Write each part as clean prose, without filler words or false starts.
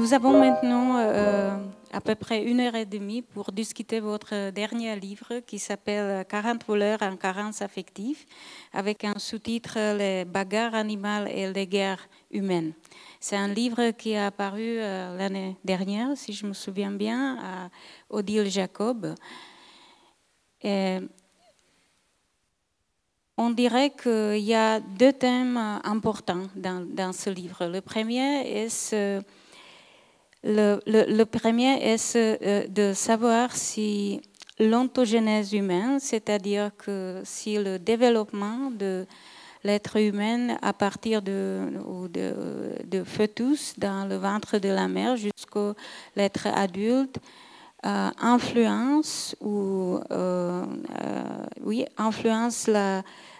Nous avons maintenant à peu près 1 heure et demie pour discuter votre dernier livre qui s'appelle 40 voleurs en carence affective, avec un sous-titre Les bagarres animales et les guerres humaines. C'est un livre qui est apparu l'année dernière, si je me souviens bien, à Odile Jacob. Et on dirait qu'il y a 2 thèmes importants dans ce livre. Le premier est de savoir si l'ontogénèse humaine, c'est-à-dire que si le développement de l'être humain à partir de fœtus dans le ventre de la mère jusqu'à l'être adulte, influence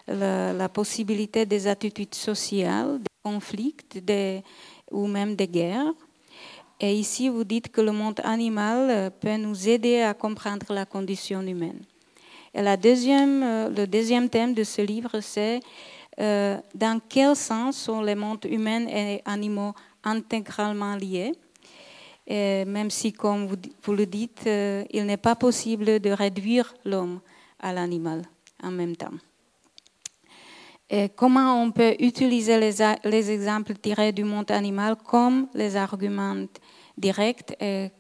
la possibilité des attitudes sociales, des conflits ou même des guerres. Et ici, vous dites que le monde animal peut nous aider à comprendre la condition humaine. Et le deuxième thème de ce livre, c'est dans quel sens sont les mondes humains et animaux intégralement liés. Et même si, comme vous le dites, il n'est pas possible de réduire l'homme à l'animal en même temps. Et comment on peut utiliser les exemples tirés du monde animal comme les arguments directs et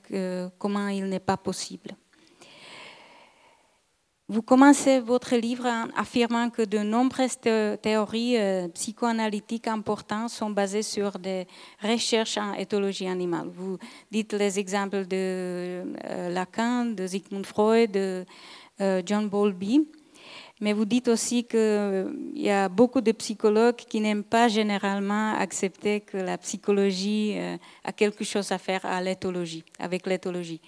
comment il n'est pas possible. Vous commencez votre livre en affirmant que de nombreuses théories psychoanalytiques importantes sont basées sur des recherches en éthologie animale. Vous dites les exemples de Lacan, de Sigmund Freud, de John Bowlby. Mais vous dites aussi qu'il y a beaucoup de psychologues qui n'aiment pas généralement accepter que la psychologie a quelque chose à faire avec l'éthologie.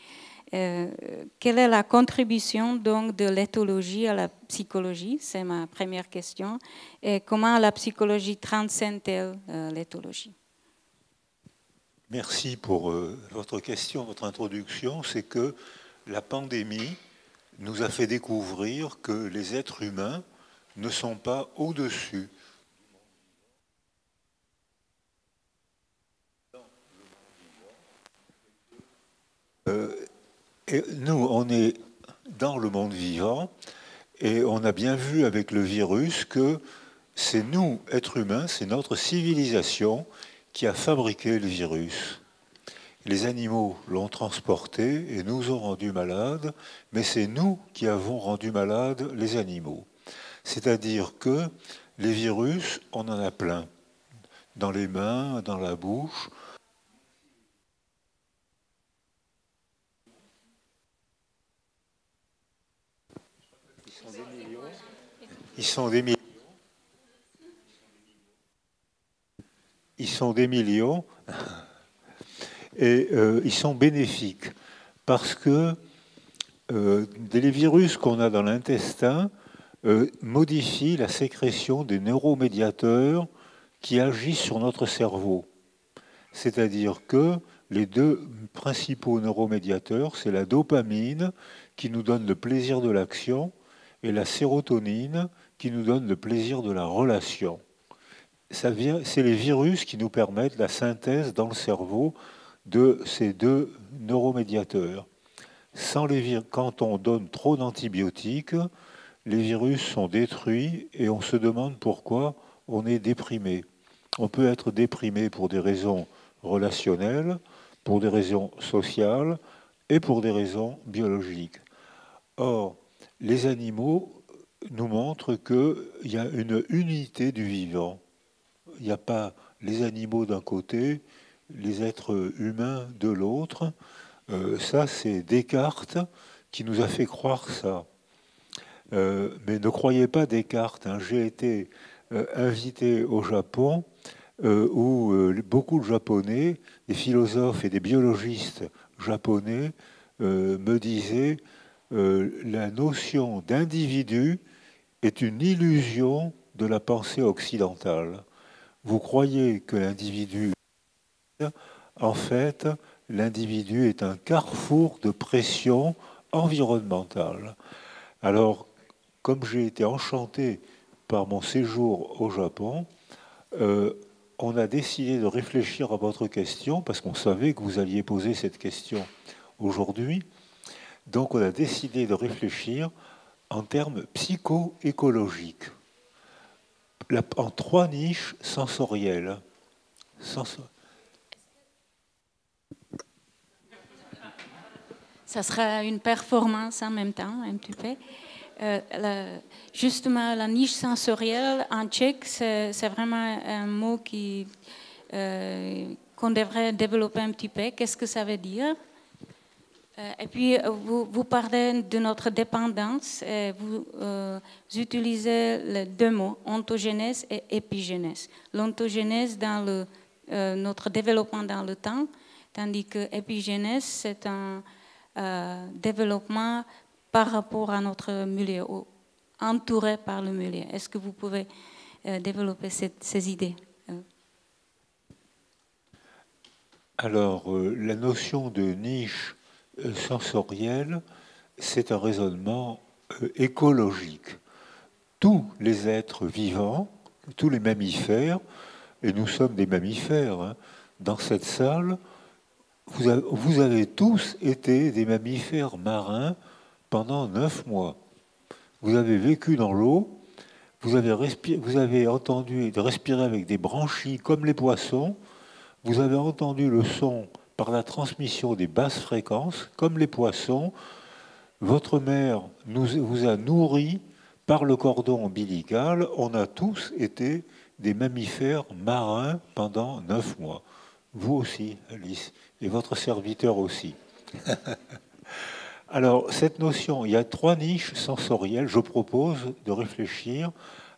Quelle est la contribution donc de l'éthologie à la psychologie? C'est ma première question. Et comment la psychologie transcende-t-elle l'éthologie? Merci pour votre question, votre introduction. C'est que la pandémie nous a fait découvrir que les êtres humains ne sont pas au-dessus. Et nous, on est dans le monde vivant et on a bien vu avec le virus que c'est nous, êtres humains, c'est notre civilisation qui a fabriqué le virus. Les animaux l'ont transporté et nous ont rendus malades, mais c'est nous qui avons rendu malades les animaux. C'est-à-dire que les virus, on en a plein. Dans les mains, dans la bouche. Ils sont des millions. Ils sont des millions. Et ils sont bénéfiques parce que les virus qu'on a dans l'intestin modifient la sécrétion des neuromédiateurs qui agissent sur notre cerveau. C'est-à-dire que les 2 principaux neuromédiateurs, c'est la dopamine qui nous donne le plaisir de l'action et la sérotonine qui nous donne le plaisir de la relation. C'est les virus qui nous permettent la synthèse dans le cerveau de ces 2 neuromédiateurs. Quand on donne trop d'antibiotiques, les virus sont détruits et on se demande pourquoi on est déprimé. On peut être déprimé pour des raisons relationnelles, pour des raisons sociales et pour des raisons biologiques. Or, les animaux nous montrent qu'il y a une unité du vivant. Il n'y a pas les animaux d'un côté, les êtres humains de l'autre. Ça, c'est Descartes qui nous a fait croire ça. Mais ne croyez pas Descartes. Hein. J'ai été invité au Japon où beaucoup de Japonais, des philosophes et des biologistes japonais me disaient la notion d'individu est une illusion de la pensée occidentale. Vous croyez que l'individu, en fait, l'individu est un carrefour de pression environnementale. Alors, comme j'ai été enchanté par mon séjour au Japon, on a décidé de réfléchir à votre question, parce qu'on savait que vous alliez poser cette question aujourd'hui. Donc on a décidé de réfléchir en termes psycho-écologiques, en 3 niches sensorielles. Ça sera une performance en même temps, un petit peu. Justement, la niche sensorielle en tchèque, c'est vraiment un mot qu'on devrait développer un petit peu. Qu'est-ce que ça veut dire? Et puis, vous parlez de notre dépendance. Vous utilisez les 2 mots, ontogénèse et épigénèse. L'ontogénèse dans notre développement dans le temps, tandis que l'épigénèse, c'est un développement par rapport à notre milieu, entouré par le milieu. Est-ce que vous pouvez développer ces idées? Alors, la notion de niche sensorielle, c'est un raisonnement écologique. Tous les êtres vivants, tous les mammifères, et nous sommes des mammifères, hein, dans cette salle, vous avez tous été des mammifères marins pendant 9 mois. Vous avez vécu dans l'eau, vous avez entendu respirer avec des branchies comme les poissons, vous avez entendu le son par la transmission des basses fréquences comme les poissons, votre mère vous a nourri par le cordon ombilical, on a tous été des mammifères marins pendant 9 mois. Vous aussi, Alice, et votre serviteur aussi. Alors, cette notion, il y a 3 niches sensorielles. Je propose de réfléchir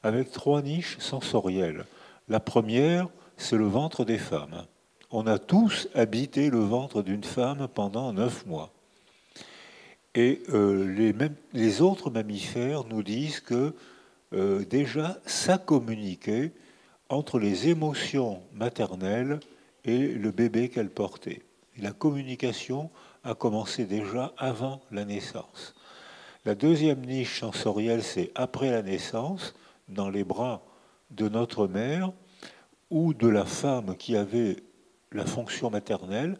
avec 3 niches sensorielles. La première, c'est le ventre des femmes. On a tous habité le ventre d'une femme pendant 9 mois. Et les autres mammifères nous disent que déjà, ça communiquait entre les émotions maternelles et le bébé qu'elle portait. Et la communication a commencé déjà avant la naissance. La deuxième niche sensorielle, c'est après la naissance, dans les bras de notre mère ou de la femme qui avait la fonction maternelle,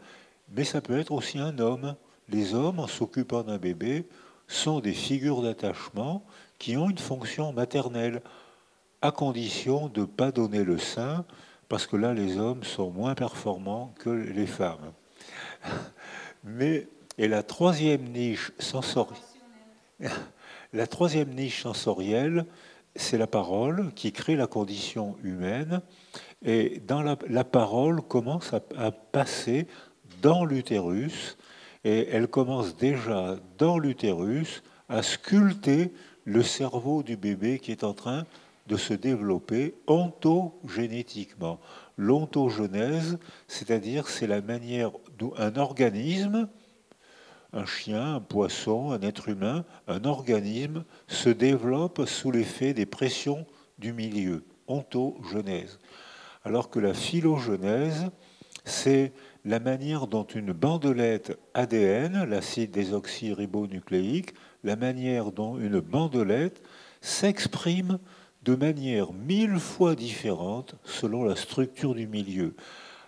mais ça peut être aussi un homme. Les hommes, en s'occupant d'un bébé, sont des figures d'attachement qui ont une fonction maternelle, à condition de ne pas donner le sein, parce que là, les hommes sont moins performants que les femmes. Et la troisième niche sensorielle, c'est la parole qui crée la condition humaine. Et dans la parole commence à passer dans l'utérus, et elle commence déjà dans l'utérus à sculpter le cerveau du bébé qui est en train de se développer ontogénétiquement. L'ontogenèse, c'est-à-dire c'est la manière dont un organisme, un chien, un poisson, un être humain, un organisme se développe sous l'effet des pressions du milieu. Ontogenèse. Alors que la phylogenèse, c'est la manière dont une bandelette ADN, l'acide désoxyribonucléique, la manière dont une bandelette s'exprime de manière 1000 fois différente selon la structure du milieu.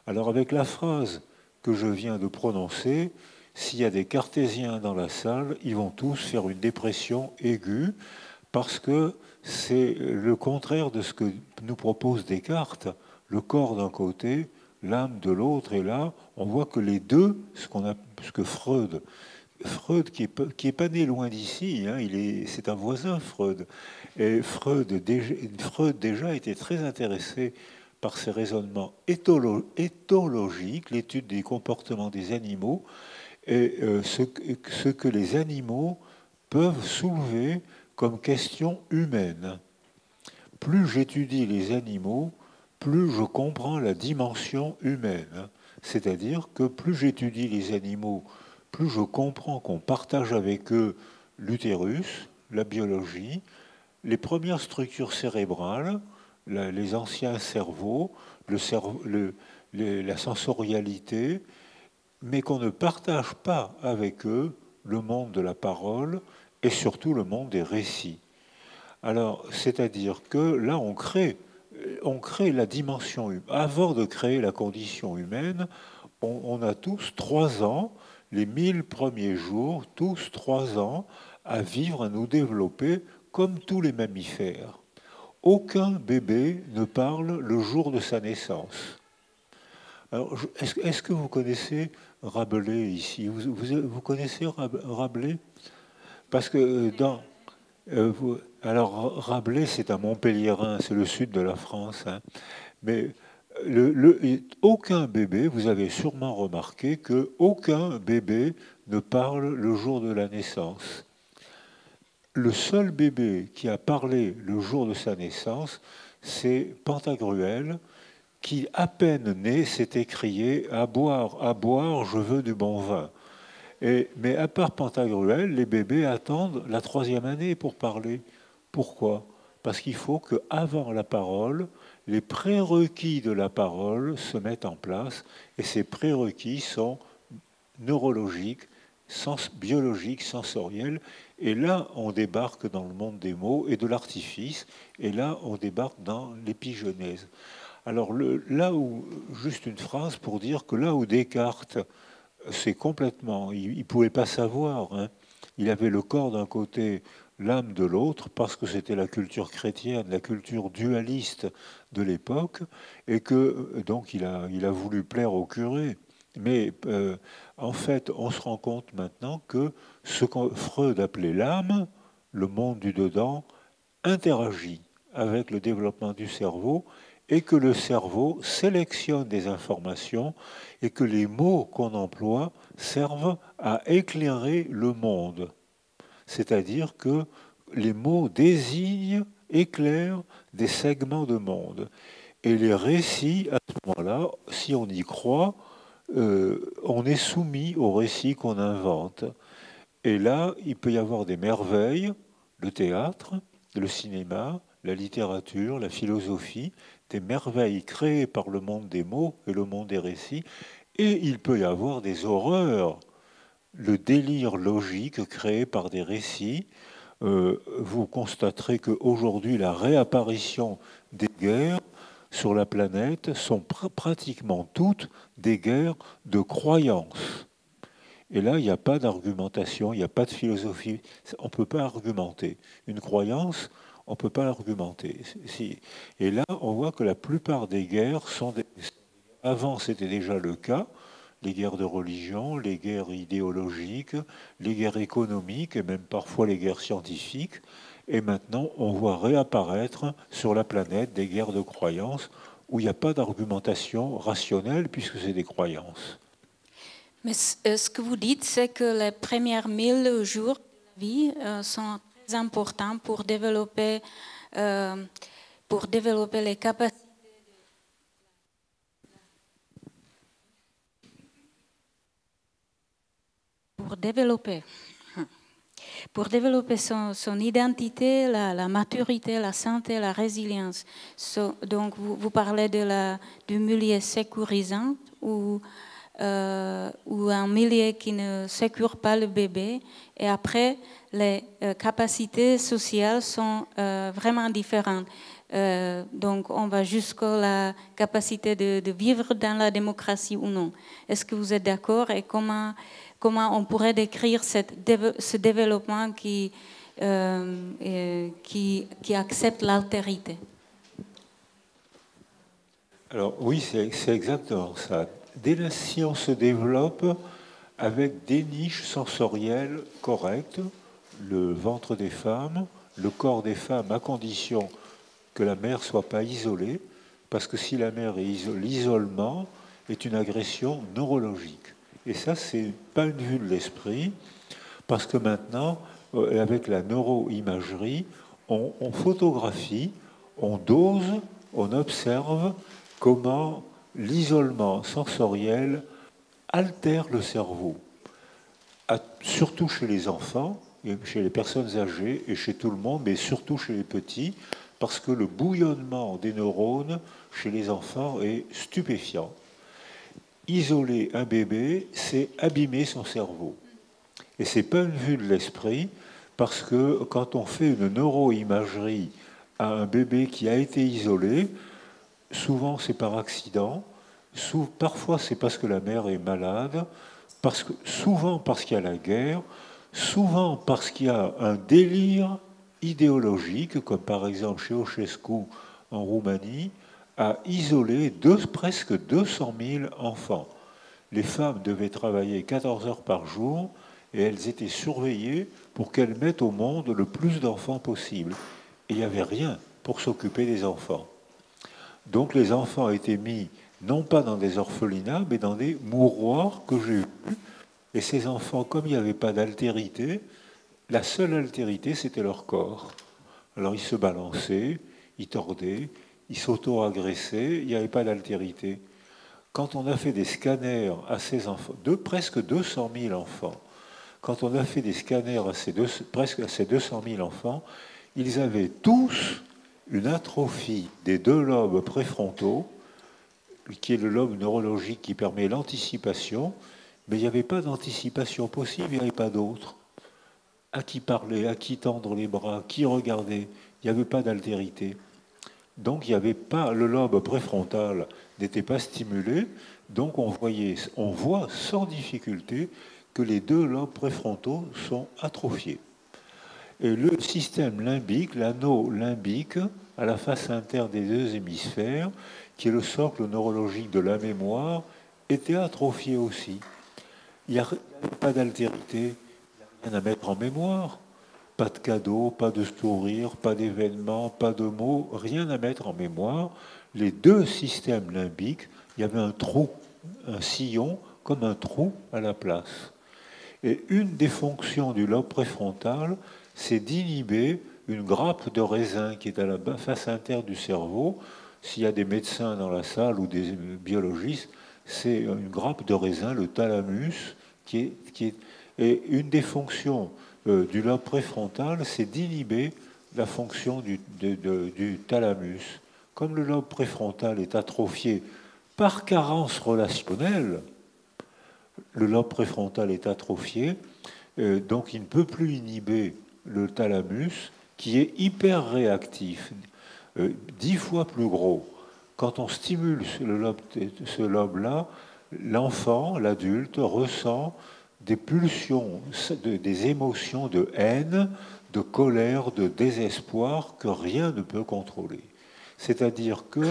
Alors avec la phrase que je viens de prononcer, s'il y a des cartésiens dans la salle, ils vont tous faire une dépression aiguë parce que c'est le contraire de ce que nous propose Descartes. Le corps d'un côté, l'âme de l'autre, et là, on voit que les deux, ce que Freud qui est pas né loin d'ici, hein, c'est un voisin, Freud. Et Freud déjà était très intéressé par ces raisonnements éthologiques, l'étude des comportements des animaux, et ce que les animaux peuvent soulever comme question humaine. Plus j'étudie les animaux, plus je comprends la dimension humaine. C'est-à-dire que plus j'étudie les animaux, plus je comprends qu'on partage avec eux l'utérus, la biologie, les premières structures cérébrales, les anciens cerveaux, la sensorialité, mais qu'on ne partage pas avec eux le monde de la parole et surtout le monde des récits. Alors, c'est-à-dire que là, on crée on crée la dimension humaine. Avant de créer la condition humaine, on a tous 3 ans, les 1000 premiers jours, tous 3 ans, à vivre, à nous développer comme tous les mammifères. Aucun bébé ne parle le jour de sa naissance. Alors, est-ce que vous connaissez Rabelais ici? Vous connaissez Rabelais? Parce que alors Rabelais, c'est un Montpelliérain, c'est le sud de la France, hein. Mais aucun bébé, vous avez sûrement remarqué que aucun bébé ne parle le jour de la naissance. Le seul bébé qui a parlé le jour de sa naissance, c'est Pantagruel, qui, à peine né, s'est écrié à boire, je veux du bon vin. Mais à part Pantagruel, les bébés attendent la 3e année pour parler. Pourquoi? Parce qu'il faut qu'avant la parole, les prérequis de la parole se mettent en place, et ces prérequis sont neurologiques, biologiques, sensoriels, et là on débarque dans le monde des mots et de l'artifice, et là on débarque dans l'épigenèse. Alors là où, juste une phrase pour dire que là où Descartes, c'est complètement, il ne pouvait pas savoir, hein. Il avait le corps d'un côté, l'âme de l'autre, parce que c'était la culture chrétienne, la culture dualiste de l'époque, et que donc il a voulu plaire au curé. Mais en fait, on se rend compte maintenant que ce que Freud appelait l'âme, le monde du dedans, interagit avec le développement du cerveau, et que le cerveau sélectionne des informations et que les mots qu'on emploie servent à éclairer le monde. C'est-à-dire que les mots désignent, éclairent des segments de monde. Et les récits, à ce moment-là, si on y croit, on est soumis aux récits qu'on invente. Et là, il peut y avoir des merveilles, le théâtre, le cinéma, la littérature, la philosophie, des merveilles créées par le monde des mots et le monde des récits, et il peut y avoir des horreurs, le délire logique créé par des récits. Vous constaterez qu'aujourd'hui, la réapparition des guerres sur la planète sont pratiquement toutes des guerres de croyances. Et là, il n'y a pas d'argumentation, il n'y a pas de philosophie. On ne peut pas argumenter. Une croyance, on ne peut pas l'argumenter. Et là, on voit que la plupart des guerres sont des... Avant, c'était déjà le cas. Les guerres de religion, les guerres idéologiques, les guerres économiques et même parfois les guerres scientifiques. Et maintenant, on voit réapparaître sur la planète des guerres de croyances où il n'y a pas d'argumentation rationnelle puisque c'est des croyances. Mais ce que vous dites, c'est que les premières 1000 jours de la vie sont très importants pour développer les capacités. Pour développer son identité, la maturité, la santé, la résilience. Donc, vous parlez du milieu sécurisant ou un milieu qui ne sécure pas le bébé. Et après, les capacités sociales sont vraiment différentes. Donc, on va jusqu'à la capacité de vivre dans la démocratie ou non. Est-ce que vous êtes d'accord? Et comment on pourrait décrire ce développement qui accepte l'altérité? Alors oui, c'est exactement ça. Dès la science se développe avec des niches sensorielles correctes, le ventre des femmes, le corps des femmes, à condition que la mère ne soit pas isolée, parce que si la mère est l'isolement est une agression neurologique. Et ça, c'est pas une vue de l'esprit, parce que maintenant, avec la neuroimagerie, on photographie, on dose, on observe comment l'isolement sensoriel altère le cerveau, surtout chez les enfants, chez les personnes âgées et chez tout le monde, mais surtout chez les petits, parce que le bouillonnement des neurones chez les enfants est stupéfiant. Isoler un bébé, c'est abîmer son cerveau. Et ce n'est pas une vue de l'esprit, parce que quand on fait une neuroimagerie à un bébé qui a été isolé. Souvent, c'est par accident. Parfois, c'est parce que la mère est malade. Souvent parce qu'il y a la guerre. Souvent parce qu'il y a un délire idéologique, comme par exemple chez Ceausescu en Roumanie, a isolé presque 200 000 enfants. Les femmes devaient travailler 14 heures par jour et elles étaient surveillées pour qu'elles mettent au monde le plus d'enfants possible. Et il n'y avait rien pour s'occuper des enfants. Donc les enfants étaient mis non pas dans des orphelinats, mais dans des mouroirs que j'ai vus. Et ces enfants, comme il n'y avait pas d'altérité, la seule altérité, c'était leur corps. Alors ils se balançaient, ils tordaient, ils s'auto-agressaient, il n'y avait pas d'altérité. Quand on a fait des scanners à ces enfants, presque 200 000 enfants, quand on a fait des scanners presque à ces 200 000 enfants, ils avaient tous une atrophie des 2 lobes préfrontaux, qui est le lobe neurologique qui permet l'anticipation, mais il n'y avait pas d'anticipation possible, il n'y avait pas d'autre. À qui parler, à qui tendre les bras, qui regarder, il n'y avait pas d'altérité. Donc il n'y avait pas, le lobe préfrontal n'était pas stimulé, donc on voit sans difficulté que les 2 lobes préfrontaux sont atrophiés. Et le système limbique, l'anneau limbique, à la face interne des 2 hémisphères, qui est le socle neurologique de la mémoire, était atrophié aussi. Il n'y a pas d'altérité, il n'y a rien à mettre en mémoire. Pas de cadeaux, pas de sourires, pas d'événements, pas de mots, rien à mettre en mémoire. Les 2 systèmes limbiques, il y avait un trou, un sillon, comme un trou à la place. Et une des fonctions du lobe préfrontal, c'est d'inhiber une grappe de raisin qui est à la face interne du cerveau. S'il y a des médecins dans la salle ou des biologistes, c'est une grappe de raisin, le thalamus, et une des fonctions du lobe préfrontal, c'est d'inhiber la fonction du thalamus. Comme le lobe préfrontal est atrophié par carence relationnelle, le lobe préfrontal est atrophié, donc il ne peut plus inhiber le thalamus, qui est hyper réactif, 10 fois plus gros. Quand on stimule ce lobe-là, l'enfant, l'adulte, ressent des pulsions, des émotions de haine, de colère, de désespoir que rien ne peut contrôler. C'est-à-dire que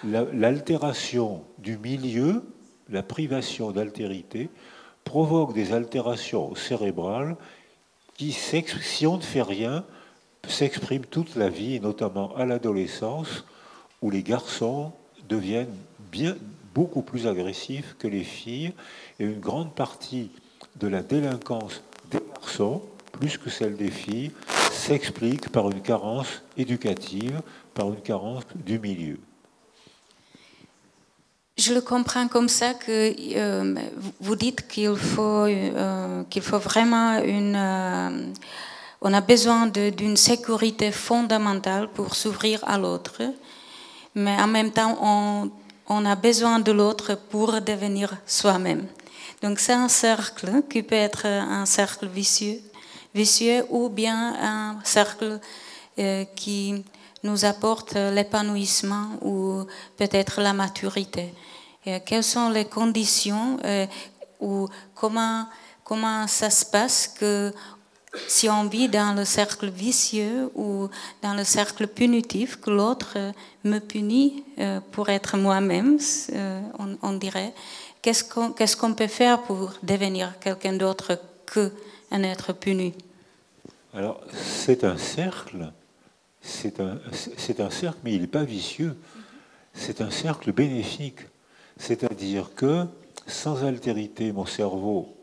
l'altération du milieu, la privation d'altérité, provoque des altérations cérébrales qui, si on ne fait rien, s'expriment toute la vie, et notamment à l'adolescence, où les garçons deviennent beaucoup plus agressifs que les filles, et une grande partie de la délinquance des garçons, plus que celle des filles, s'explique par une carence éducative, par une carence du milieu. Je le comprends comme ça que vous dites qu'il faut vraiment on a besoin d'une sécurité fondamentale pour s'ouvrir à l'autre, mais en même temps on a besoin de l'autre pour devenir soi-même. Donc c'est un cercle qui peut être un cercle vicieux ou bien un cercle qui nous apporte l'épanouissement ou peut-être la maturité. Et quelles sont les conditions ou comment ça se passe que si on vit dans le cercle vicieux ou dans le cercle punitif, que l'autre me punit pour être moi-même, on dirait, qu'est-ce qu'on peut faire pour devenir quelqu'un d'autre qu'un être puni? Alors, c'est un cercle. C'est un cercle, mais il n'est pas vicieux. C'est un cercle bénéfique. C'est-à-dire que, sans altérité, mon cerveau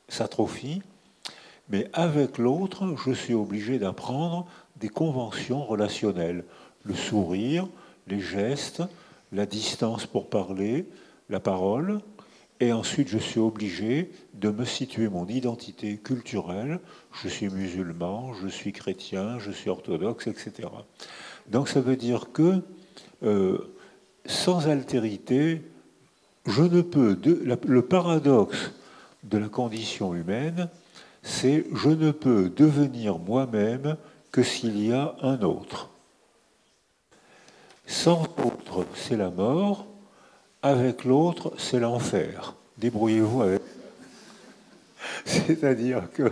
s'atrophie, mais avec l'autre, je suis obligé d'apprendre des conventions relationnelles. Le sourire, les gestes, la distance pour parler, la parole. Et ensuite, je suis obligé de me situer mon identité culturelle. Je suis musulman, je suis chrétien, je suis orthodoxe, etc. Donc ça veut dire que sans altérité, je ne peux... le paradoxe de la condition humaine, c'est je ne peux devenir moi-même que s'il y a un autre. Sans l'autre, c'est la mort. Avec l'autre, c'est l'enfer. Débrouillez-vous avec. C'est-à-dire que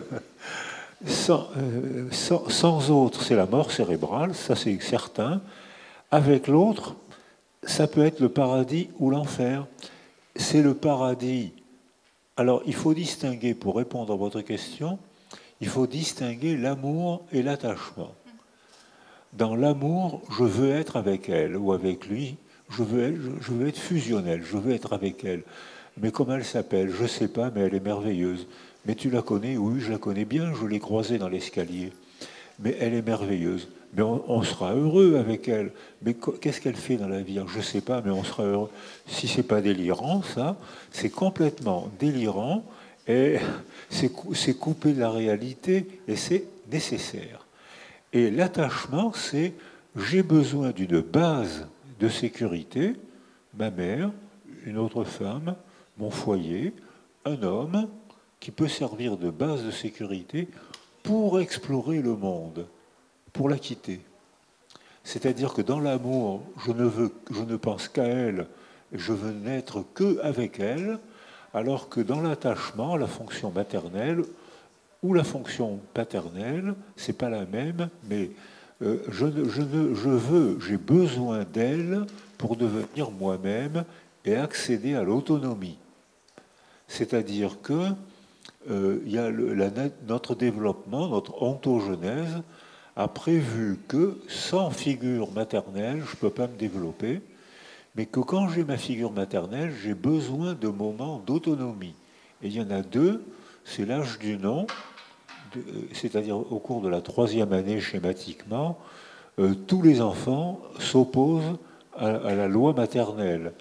sans autre, c'est la mort cérébrale, ça c'est certain. Avec l'autre, ça peut être le paradis ou l'enfer. C'est le paradis. Alors, il faut distinguer, pour répondre à votre question, il faut distinguer l'amour et l'attachement. Dans l'amour, je veux être avec elle ou avec lui, je veux être fusionnel, je veux être avec elle. Mais comment elle s'appelle? Je ne sais pas, mais elle est merveilleuse. Mais tu la connais? Oui, je la connais bien, je l'ai croisée dans l'escalier. Mais elle est merveilleuse. Mais on sera heureux avec elle. Mais qu'est-ce qu'elle fait dans la vie? Je ne sais pas, mais on sera heureux. Si ce n'est pas délirant, ça, c'est complètement délirant et c'est coupé de la réalité et c'est nécessaire. Et l'attachement, c'est j'ai besoin d'une base de sécurité, ma mère, une autre femme, mon foyer, un homme qui peut servir de base de sécurité pour explorer le monde, pour la quitter. C'est-à-dire que dans l'amour, je ne pense qu'à elle, je veux n'être qu'avec elle, alors que dans l'attachement, la fonction maternelle ou la fonction paternelle, c'est pas la même, mais j'ai besoin d'elle pour devenir moi-même et accéder à l'autonomie. C'est-à-dire que notre développement, notre ontogenèse, a prévu que sans figure maternelle, je ne peux pas me développer, mais que quand j'ai ma figure maternelle, j'ai besoin de moments d'autonomie. Et il y en a deux, c'est l'âge du non, c'est-à-dire au cours de la 3e année schématiquement, tous les enfants s'opposent à la loi maternelle.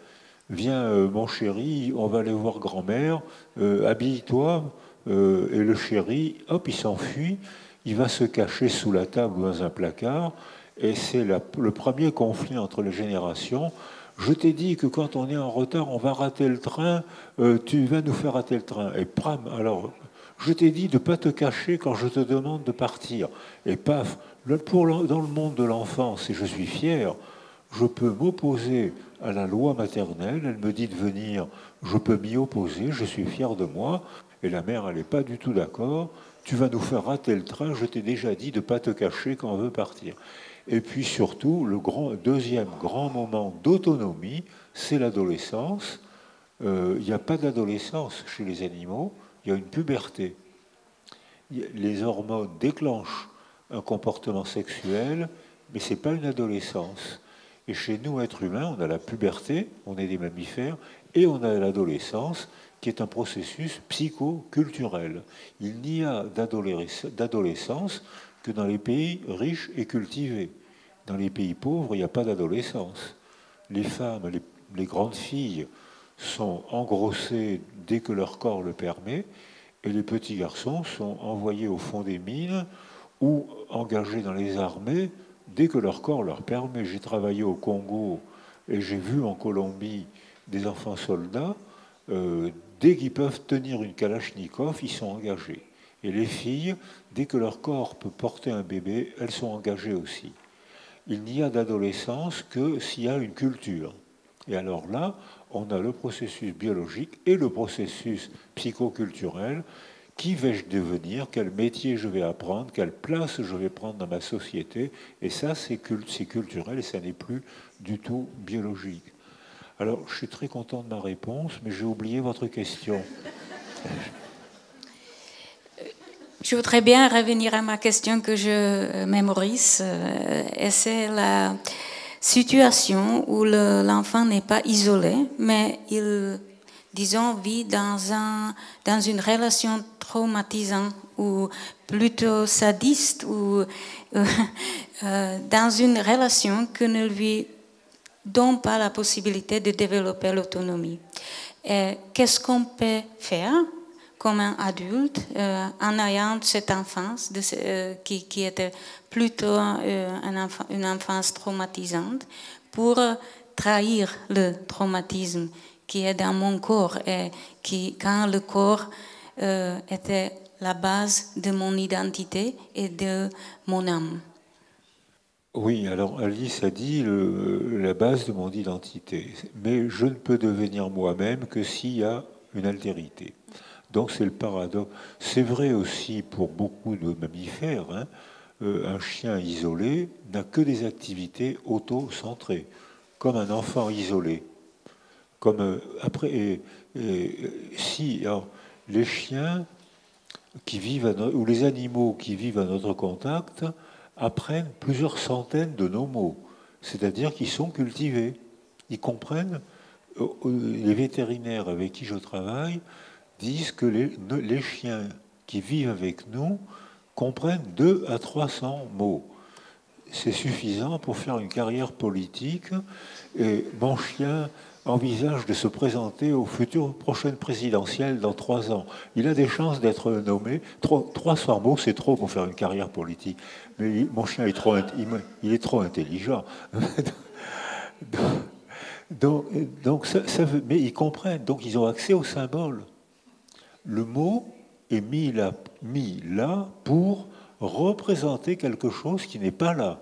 Viens, mon chéri, on va aller voir grand-mère, habille-toi, et le chéri, hop, il s'enfuit, il va se cacher sous la table ou dans un placard, et c'est le premier conflit entre les générations. Je t'ai dit que quand on est en retard, on va rater le train, tu vas nous faire rater le train. Et pram, alors, je t'ai dit de ne pas te cacher quand je te demande de partir. Et paf, dans le monde de l'enfance, et je suis fier, je peux m'opposer à la loi maternelle, elle me dit de venir, je peux m'y opposer, je suis fier de moi, et la mère, elle n'est pas du tout d'accord, tu vas nous faire rater le train, je t'ai déjà dit de ne pas te cacher quand on veut partir. Et puis surtout, le deuxième grand moment d'autonomie, c'est l'adolescence. Il n'y a pas d'adolescence chez les animaux, il y a une puberté. Les hormones déclenchent un comportement sexuel, mais ce n'est pas une adolescence. Et chez nous, êtres humains, on a la puberté, on est des mammifères, et on a l'adolescence, qui est un processus psychoculturel. Il n'y a d'adolescence que dans les pays riches et cultivés. Dans les pays pauvres, il n'y a pas d'adolescence. Les femmes, les grandes filles sont engrossées dès que leur corps le permet, et les petits garçons sont envoyés au fond des mines ou engagés dans les armées dès que leur corps leur permet. J'ai travaillé au Congo et j'ai vu en Colombie des enfants soldats, dès qu'ils peuvent tenir une kalachnikov, ils sont engagés. Et les filles, dès que leur corps peut porter un bébé, elles sont engagées aussi. Il n'y a d'adolescence que s'il y a une culture. Et alors là, on a le processus biologique et le processus psychoculturel. Qui vais-je devenir? Quel métier je vais apprendre? Quelle place je vais prendre dans ma société? Et ça, c'est culturel et ça n'est plus du tout biologique. Alors, je suis très content de ma réponse, mais j'ai oublié votre question. Je voudrais bien revenir à ma question que je mémorise, et c'est la situation où l'enfant n'est pas isolé, mais il, disons, vit dans une relation traumatisante ou plutôt sadiste ou dans une relation qui ne lui donne pas la possibilité de développer l'autonomie. Qu'est-ce qu'on peut faire comme un adulte en ayant cette enfance qui était plutôt une enfance traumatisante pour trahir le traumatisme qui est dans mon corps et quand le corps était la base de mon identité et de mon âme. Oui, alors Alice a dit la base de mon identité. Mais je ne peux devenir moi-même que s'il y a une altérité. Donc c'est le paradoxe. C'est vrai aussi pour beaucoup de mammifères. Hein. Un chien isolé n'a que des activités auto-centrées, comme un enfant isolé. Comme après, si alors, les chiens qui vivent ou les animaux qui vivent à notre contact apprennent plusieurs centaines de nos mots, c'est-à-dire qu'ils sont cultivés, ils comprennent. Les vétérinaires avec qui je travaille disent que les chiens qui vivent avec nous comprennent 200 à 300 mots. C'est suffisant pour faire une carrière politique. Et mon chien envisage de se présenter aux futures prochaines présidentielles dans 3 ans. Il a des chances d'être nommé. 300 mots, c'est trop pour faire une carrière politique. Mais mon chien est il est trop intelligent. donc mais ils comprennent. Donc ils ont accès aux symboles. Le mot est mis là pour représenter quelque chose qui n'est pas là.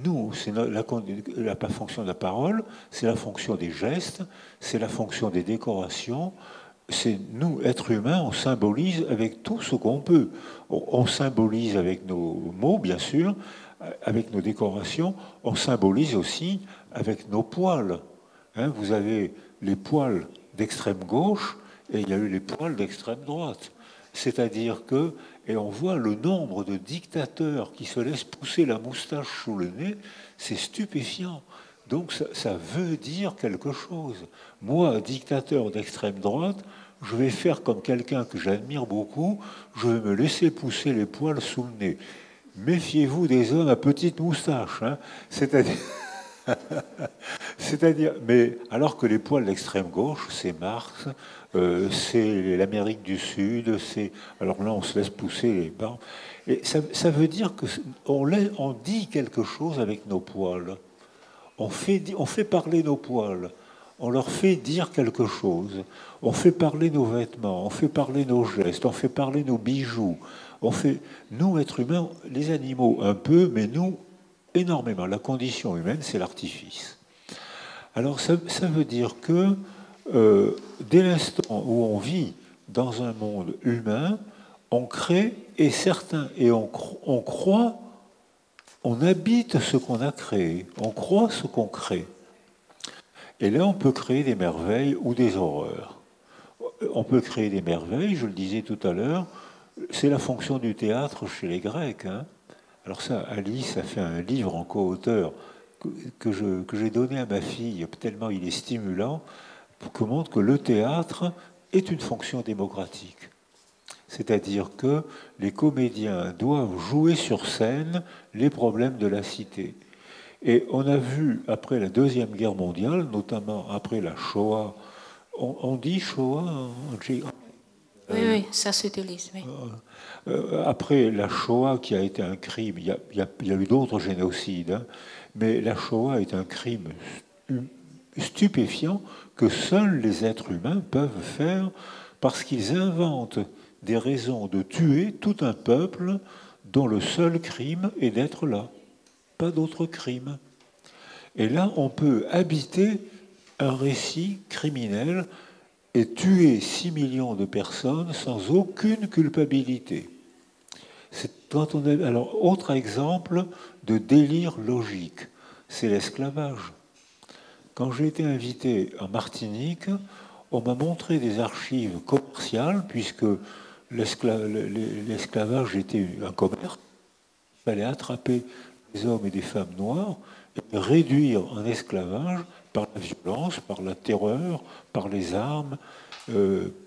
Nous, c'est la fonction de la parole, c'est la fonction des gestes, c'est la fonction des décorations. C'est nous, êtres humains, on symbolise avec tout ce qu'on peut. On symbolise avec nos mots, bien sûr, avec nos décorations. On symbolise aussi avec nos poils. Hein, vous avez les poils d'extrême gauche et il y a eu les poils d'extrême droite. C'est-à-dire que, et on voit le nombre de dictateurs qui se laissent pousser la moustache sous le nez, c'est stupéfiant. Donc ça veut dire quelque chose. Moi, dictateur d'extrême droite, je vais faire comme quelqu'un que j'admire beaucoup, je vais me laisser pousser les poils sous le nez. Méfiez-vous des hommes à petite moustache. Hein. C'est-à-dire, mais alors que les poils d'extrême gauche, c'est Marx, c'est l'Amérique du Sud, alors là on se laisse pousser les barbes. Et ça veut dire qu'on dit quelque chose avec nos poils. On fait parler nos poils. On leur fait dire quelque chose. On fait parler nos vêtements, on fait parler nos gestes, on fait parler nos bijoux. Nous, êtres humains, les animaux un peu, mais nous, énormément. La condition humaine, c'est l'artifice. Alors ça veut dire que dès l'instant où on vit dans un monde humain, on crée et on croit, on habite ce qu'on a créé, on croit ce qu'on crée. Et là, on peut créer des merveilles ou des horreurs. On peut créer des merveilles, je le disais tout à l'heure, c'est la fonction du théâtre chez les Grecs. Hein. Alors ça, Alice a fait un livre en co-auteur que j'ai donné à ma fille, tellement il est stimulant, pour montre que le théâtre est une fonction démocratique. C'est-à-dire que les comédiens doivent jouer sur scène les problèmes de la cité. Et on a vu, après la Deuxième Guerre mondiale, notamment après la Shoah, on dit Shoah oui, ça s'utilise. Oui. Après la Shoah, qui a été un crime, il y a eu d'autres génocides, hein, mais la Shoah est un crime stupéfiant que seuls les êtres humains peuvent faire parce qu'ils inventent des raisons de tuer tout un peuple dont le seul crime est d'être là. Pas d'autre crime. Et là, on peut habiter un récit criminel et tuer 6 millions de personnes sans aucune culpabilité. Alors, autre exemple de délire logique, c'est l'esclavage. Quand j'ai été invité en Martinique, on m'a montré des archives commerciales, puisque l'esclavage était un commerce. Il fallait attraper des hommes et des femmes noirs et les réduire en esclavage par la violence, par la terreur, par les armes,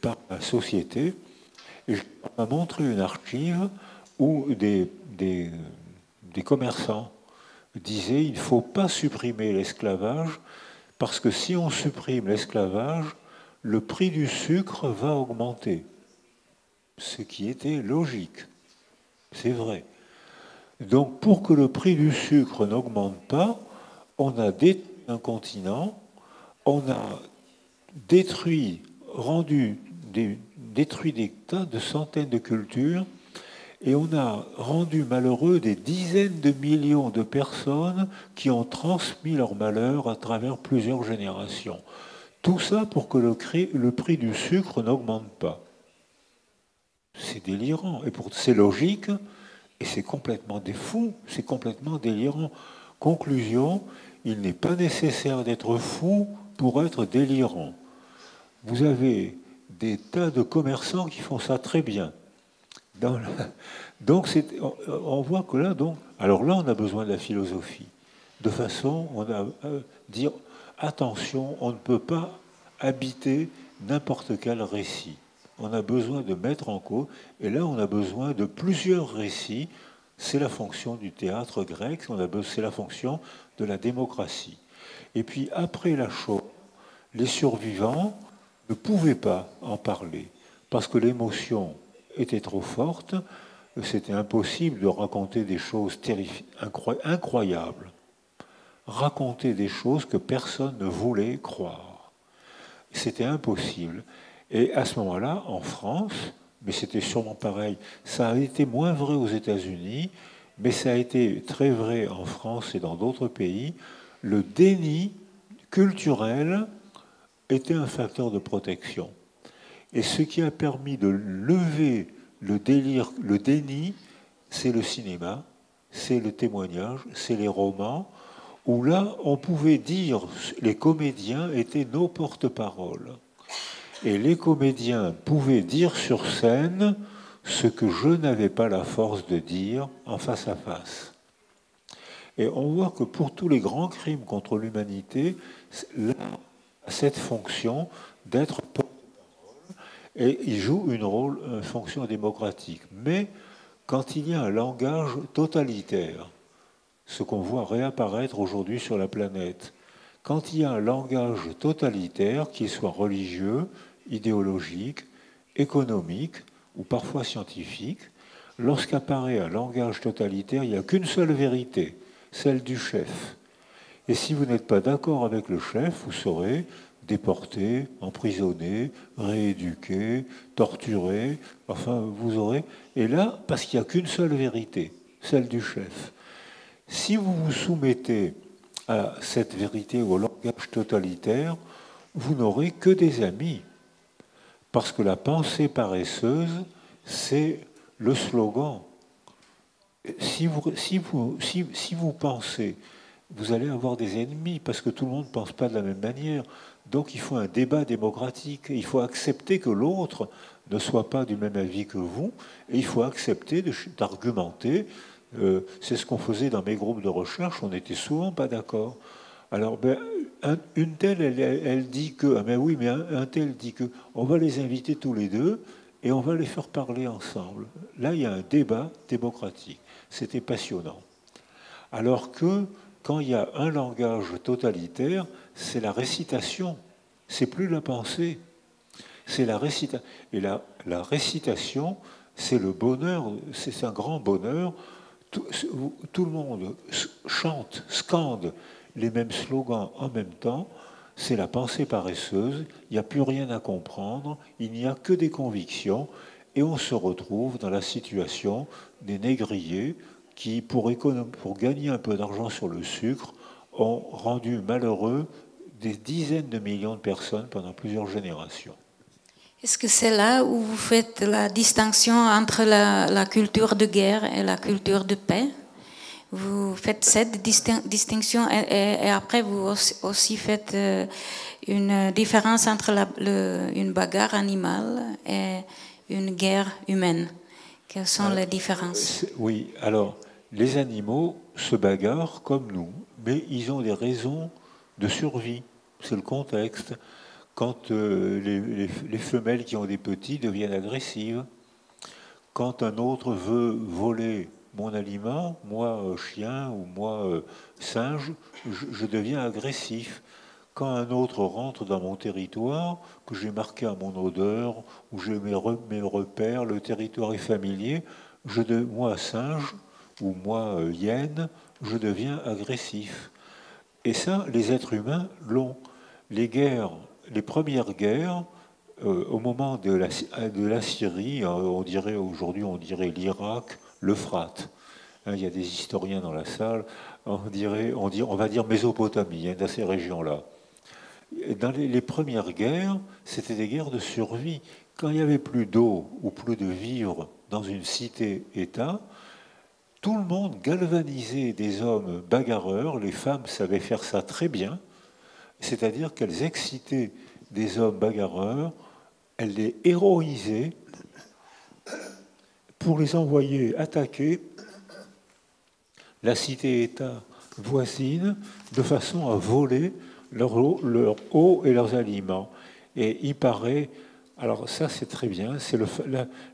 par la société. Et on m'a montré une archive où des commerçants disaient il ne faut pas supprimer l'esclavage parce que si on supprime l'esclavage, le prix du sucre va augmenter. Ce qui était logique. C'est vrai. Donc pour que le prix du sucre n'augmente pas, on a détruit un continent, on a détruit des tas de centaines de cultures, Et on a rendu malheureux des dizaines de millions de personnes qui ont transmis leur malheur à travers plusieurs générations. Tout ça pour que le prix du sucre n'augmente pas. C'est délirant. Et c'est logique, et c'est complètement des fous, c'est complètement délirant. Conclusion, il n'est pas nécessaire d'être fou pour être délirant. Vous avez des tas de commerçants qui font ça très bien. Donc on voit que là, alors là, on a besoin de la philosophie. De façon, on a dire attention, on ne peut pas habiter n'importe quel récit. On a besoin de mettre en cause, et là, on a besoin de plusieurs récits. C'est la fonction du théâtre grec, c'est la fonction de la démocratie. Et puis après la Shoah, les survivants ne pouvaient pas en parler parce que l'émotion était trop forte. C'était impossible de raconter des choses incroyables, raconter des choses que personne ne voulait croire. C'était impossible. Et à ce moment-là, en France, mais c'était sûrement pareil, ça a été moins vrai aux États-Unis, mais ça a été très vrai en France et dans d'autres pays, le déni culturel était un facteur de protection. Et ce qui a permis de lever le déni, c'est le cinéma, c'est le témoignage, c'est les romans, où là, on pouvait dire, les comédiens étaient nos porte-paroles. Et les comédiens pouvaient dire sur scène ce que je n'avais pas la force de dire en face à face. Et on voit que pour tous les grands crimes contre l'humanité, là, cette fonction d'être porte-parole, et il joue une fonction démocratique. Mais quand il y a un langage totalitaire, ce qu'on voit réapparaître aujourd'hui sur la planète, quand il y a un langage totalitaire, qu'il soit religieux, idéologique, économique ou parfois scientifique, lorsqu'apparaît un langage totalitaire, il n'y a qu'une seule vérité, celle du chef. Et si vous n'êtes pas d'accord avec le chef, vous serez déporté, emprisonné, rééduqué, torturé, enfin vous aurez... Et là, parce qu'il n'y a qu'une seule vérité, celle du chef. Si vous vous soumettez à cette vérité ou au langage totalitaire, vous n'aurez que des amis. Parce que la pensée paresseuse, c'est le slogan. Si vous pensez, vous allez avoir des ennemis, parce que tout le monde ne pense pas de la même manière. Donc il faut un débat démocratique. Il faut accepter que l'autre ne soit pas du même avis que vous, et il faut accepter d'argumenter. C'est ce qu'on faisait dans mes groupes de recherche, on n'était souvent pas d'accord. Alors, une telle, elle dit que, ah ben oui, mais un tel dit que, on va les inviter tous les deux et on va les faire parler ensemble. Là, il y a un débat démocratique. C'était passionnant. Alors que, quand il y a un langage totalitaire, c'est la récitation. C'est plus la pensée. C'est la récitation. Et la récitation, c'est le bonheur, c'est un grand bonheur. Tout le monde chante, scande les mêmes slogans en même temps, c'est la pensée paresseuse, il n'y a plus rien à comprendre, il n'y a que des convictions, et on se retrouve dans la situation des négriers qui, pour gagner un peu d'argent sur le sucre, ont rendu malheureux des dizaines de millions de personnes pendant plusieurs générations. Est-ce que c'est là où vous faites la distinction entre la culture de guerre et la culture de paix? Vous faites cette distinction et après vous aussi faites une différence entre une bagarre animale et une guerre humaine. Quelles sont les différences? Oui, alors les animaux se bagarrent comme nous, mais ils ont des raisons de survie. C'est le contexte. Quand les femelles qui ont des petits deviennent agressives, quand un autre veut voler mon aliment, moi chien ou moi singe, je deviens agressif. Quand un autre rentre dans mon territoire, que j'ai marqué à mon odeur, où j'ai mes repères, le territoire est familier, moi singe ou moi hyène, je deviens agressif. Et ça, les êtres humains l'ont. Les premières guerres, au moment de la Syrie, aujourd'hui on dirait l'Irak, l'Euphrate. Il y a des historiens dans la salle, on va dire Mésopotamie, dans ces régions-là. Dans les premières guerres, c'était des guerres de survie. Quand il n'y avait plus d'eau ou plus de vivres dans une cité-État, tout le monde galvanisait des hommes bagarreurs, les femmes savaient faire ça très bien, c'est-à-dire qu'elles excitaient des hommes bagarreurs, elles les héroïsaient pour les envoyer attaquer la cité-État voisine de façon à voler leur eau et leurs aliments. Et il paraît, alors ça c'est très bien, c'est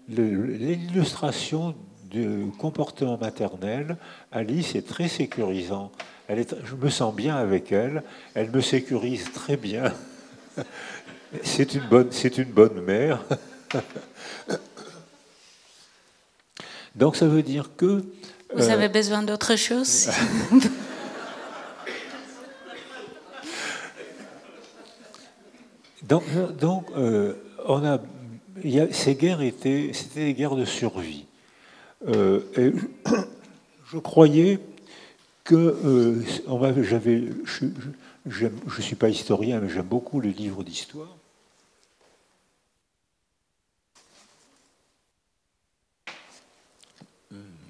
l'illustration du comportement maternel. Alice est très sécurisant. Je me sens bien avec elle, elle me sécurise très bien. C'est une bonne mère. Donc ça veut dire que... Vous avez besoin d'autre chose? Donc ces guerres c'était des guerres de survie. Et je croyais que je ne suis pas historien, mais j'aime beaucoup les livres d'histoire.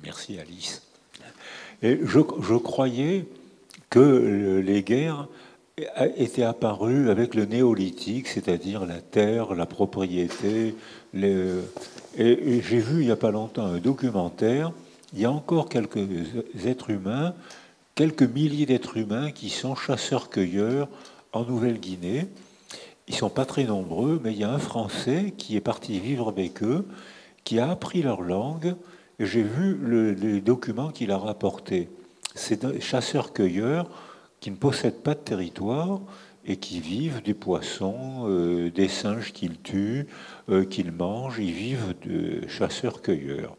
Merci Alice. Et je croyais que les guerres étaient apparues avec le néolithique, c'est-à-dire la terre, la propriété. Et j'ai vu il n'y a pas longtemps un documentaire. Il y a encore quelques êtres humains, quelques milliers d'êtres humains qui sont chasseurs-cueilleurs en Nouvelle-Guinée. Ils ne sont pas très nombreux, mais il y a un Français qui est parti vivre avec eux, qui a appris leur langue. Et j'ai vu les documents qu'il a rapportés. C'est des chasseurs-cueilleurs qui ne possèdent pas de territoire et qui vivent des poissons, des singes qu'ils tuent, qu'ils mangent. Ils vivent de chasseurs-cueilleurs.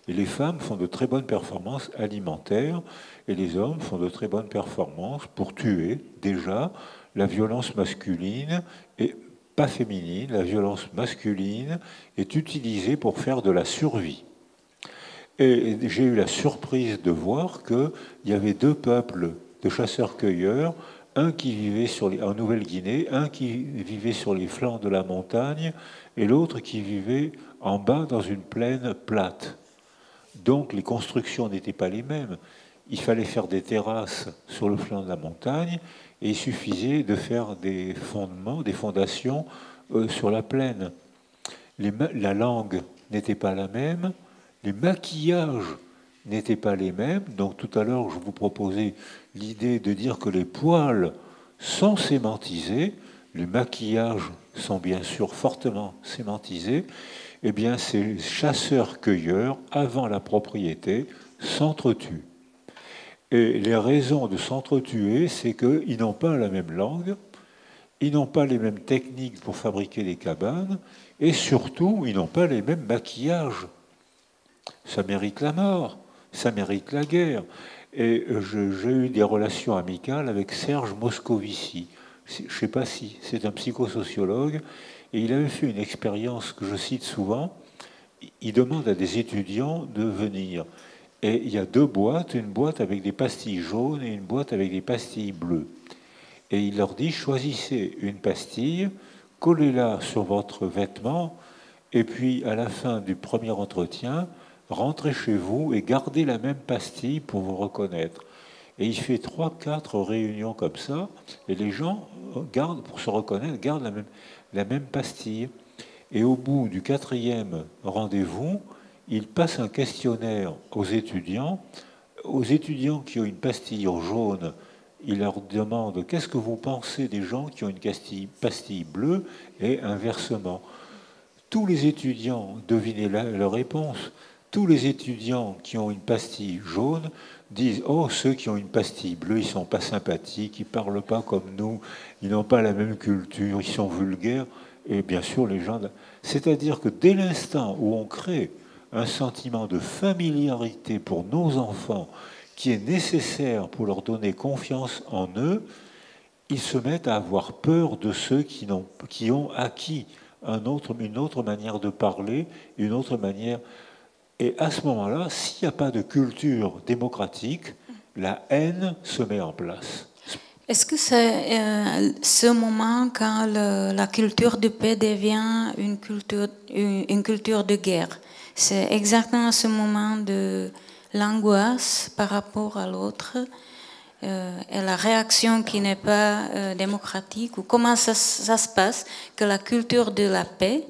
Et les femmes font de très bonnes performances alimentaires et les hommes font de très bonnes performances pour tuer. Déjà, la violence masculine et pas féminine, la violence masculine est utilisée pour faire de la survie. Et j'ai eu la surprise de voir qu'il y avait deux peuples de chasseurs-cueilleurs, un qui vivait en Nouvelle-Guinée, un qui vivait sur les flancs de la montagne, et l'autre qui vivait en bas dans une plaine plate. Donc les constructions n'étaient pas les mêmes. Il fallait faire des terrasses sur le flanc de la montagne, et il suffisait de faire des fondements, des fondations sur la plaine. La langue n'était pas la même. Les maquillages n'étaient pas les mêmes. Donc tout à l'heure, je vous proposais l'idée de dire que les poils sont sémantisés. Les maquillages sont bien sûr fortement sémantisés. Eh bien, ces chasseurs-cueilleurs, avant la propriété, s'entretuent. Et les raisons de s'entretuer, c'est qu'ils n'ont pas la même langue, ils n'ont pas les mêmes techniques pour fabriquer des cabanes, et surtout, ils n'ont pas les mêmes maquillages. Ça mérite la mort, ça mérite la guerre. Et j'ai eu des relations amicales avec Serge Moscovici. Je ne sais pas si c'est un psychosociologue, et il avait fait une expérience que je cite souvent. Il demande à des étudiants de venir. Et il y a deux boîtes, une boîte avec des pastilles jaunes et une boîte avec des pastilles bleues. Et il leur dit, choisissez une pastille, collez-la sur votre vêtement, et puis à la fin du premier entretien, rentrez chez vous et gardez la même pastille pour vous reconnaître. Et il fait 3-4 réunions comme ça, et les gens gardent, pour se reconnaître, gardent la même pastille. Et au bout du 4e rendez-vous, il passe un questionnaire aux étudiants. Aux étudiants qui ont une pastille jaune, il leur demande qu'est-ce que vous pensez des gens qui ont une pastille bleue, et inversement. Tous les étudiants devinaient leur réponse. Tous les étudiants qui ont une pastille jaune disent « Oh, ceux qui ont une pastille bleue, ils ne sont pas sympathiques, ils ne parlent pas comme nous, ils n'ont pas la même culture, ils sont vulgaires. » Et bien sûr, les gens... C'est-à-dire que dès l'instant où on crée un sentiment de familiarité pour nos enfants qui est nécessaire pour leur donner confiance en eux, ils se mettent à avoir peur de ceux qui ont acquis une autre manière de parler, une autre manière. Et à ce moment-là, s'il n'y a pas de culture démocratique, la haine se met en place. Est-ce que c'est ce moment quand la culture de paix devient une culture de guerre? C'est exactement ce moment de l'angoisse par rapport à l'autre et la réaction qui n'est pas démocratique? Ou comment ça se passe que la culture de la paix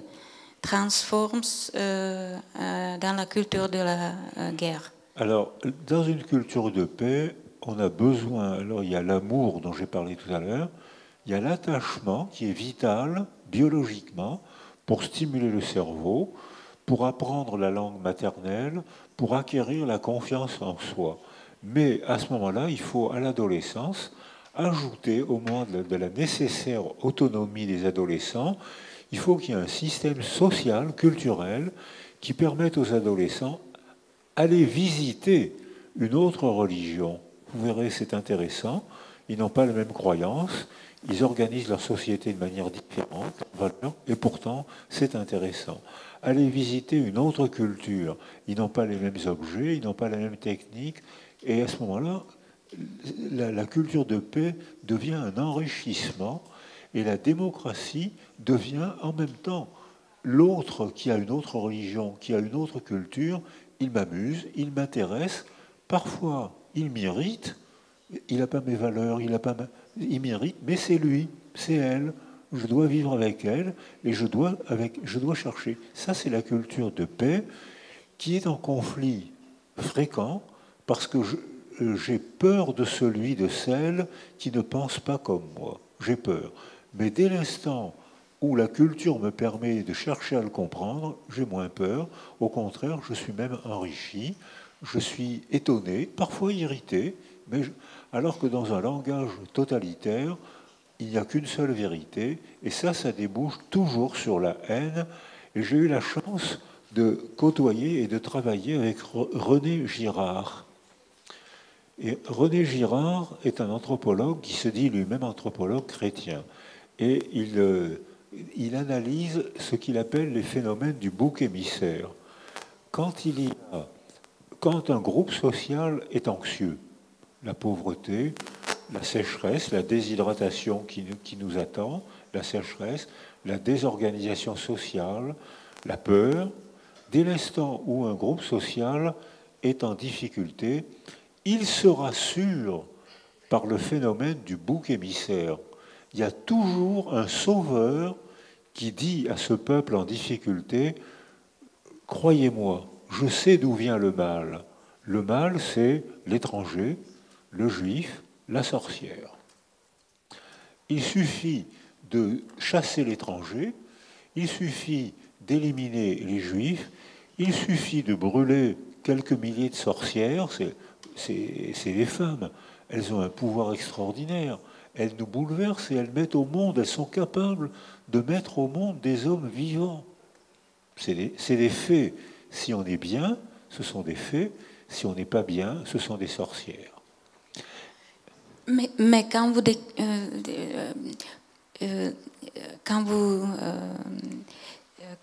transforme dans la culture de la guerre? Alors, dans une culture de paix, on a besoin, alors il y a l'amour dont j'ai parlé tout à l'heure, il y a l'attachement qui est vital biologiquement pour stimuler le cerveau, pour apprendre la langue maternelle, pour acquérir la confiance en soi. Mais à ce moment-là, il faut à l'adolescence ajouter, au moment de la nécessaire autonomie des adolescents, il faut qu'il y ait un système social, culturel, qui permette aux adolescents d'aller visiter une autre religion. Vous verrez, c'est intéressant. Ils n'ont pas les mêmes croyances, ils organisent leur société de manière différente, et pourtant, c'est intéressant. Aller visiter une autre culture, ils n'ont pas les mêmes objets, ils n'ont pas la même technique, et à ce moment-là, la culture de paix devient un enrichissement, et la démocratie devient en même temps l'autre qui a une autre religion, qui a une autre culture. Il m'amuse, il m'intéresse, parfois il m'irrite, il n'a pas mes valeurs, il m'irrite, mais c'est lui, c'est elle. Je dois vivre avec elle et je dois chercher. Ça, c'est la culture de paix qui est en conflit fréquent parce que j'ai peur de celui, de celle qui ne pense pas comme moi. J'ai peur. Mais dès l'instant où la culture me permet de chercher à le comprendre, j'ai moins peur. Au contraire, je suis même enrichi, je suis étonné, parfois irrité, alors que dans un langage totalitaire, il n'y a qu'une seule vérité, et ça débouche toujours sur la haine. Et j'ai eu la chance de côtoyer et de travailler avec René Girard. Et René Girard est un anthropologue qui se dit lui-même anthropologue chrétien. Et il analyse ce qu'il appelle les phénomènes du bouc émissaire. Quand un groupe social est anxieux, la pauvreté, la sécheresse, la déshydratation qui nous attend, la sécheresse, la désorganisation sociale, la peur, dès l'instant où un groupe social est en difficulté, il se rassure par le phénomène du bouc émissaire. Il y a toujours un sauveur qui dit à ce peuple en difficulté, « Croyez-moi, je sais d'où vient le mal. Le mal, c'est l'étranger, le juif, la sorcière. Il suffit de chasser l'étranger, il suffit d'éliminer les juifs, il suffit de brûler quelques milliers de sorcières, c'est les femmes, elles ont un pouvoir extraordinaire. Elles nous bouleversent et elles mettent au monde, elles sont capables de mettre au monde des hommes vivants. C'est des faits. Si on est bien, ce sont des faits. Si on n'est pas bien, ce sont des sorcières. Mais quand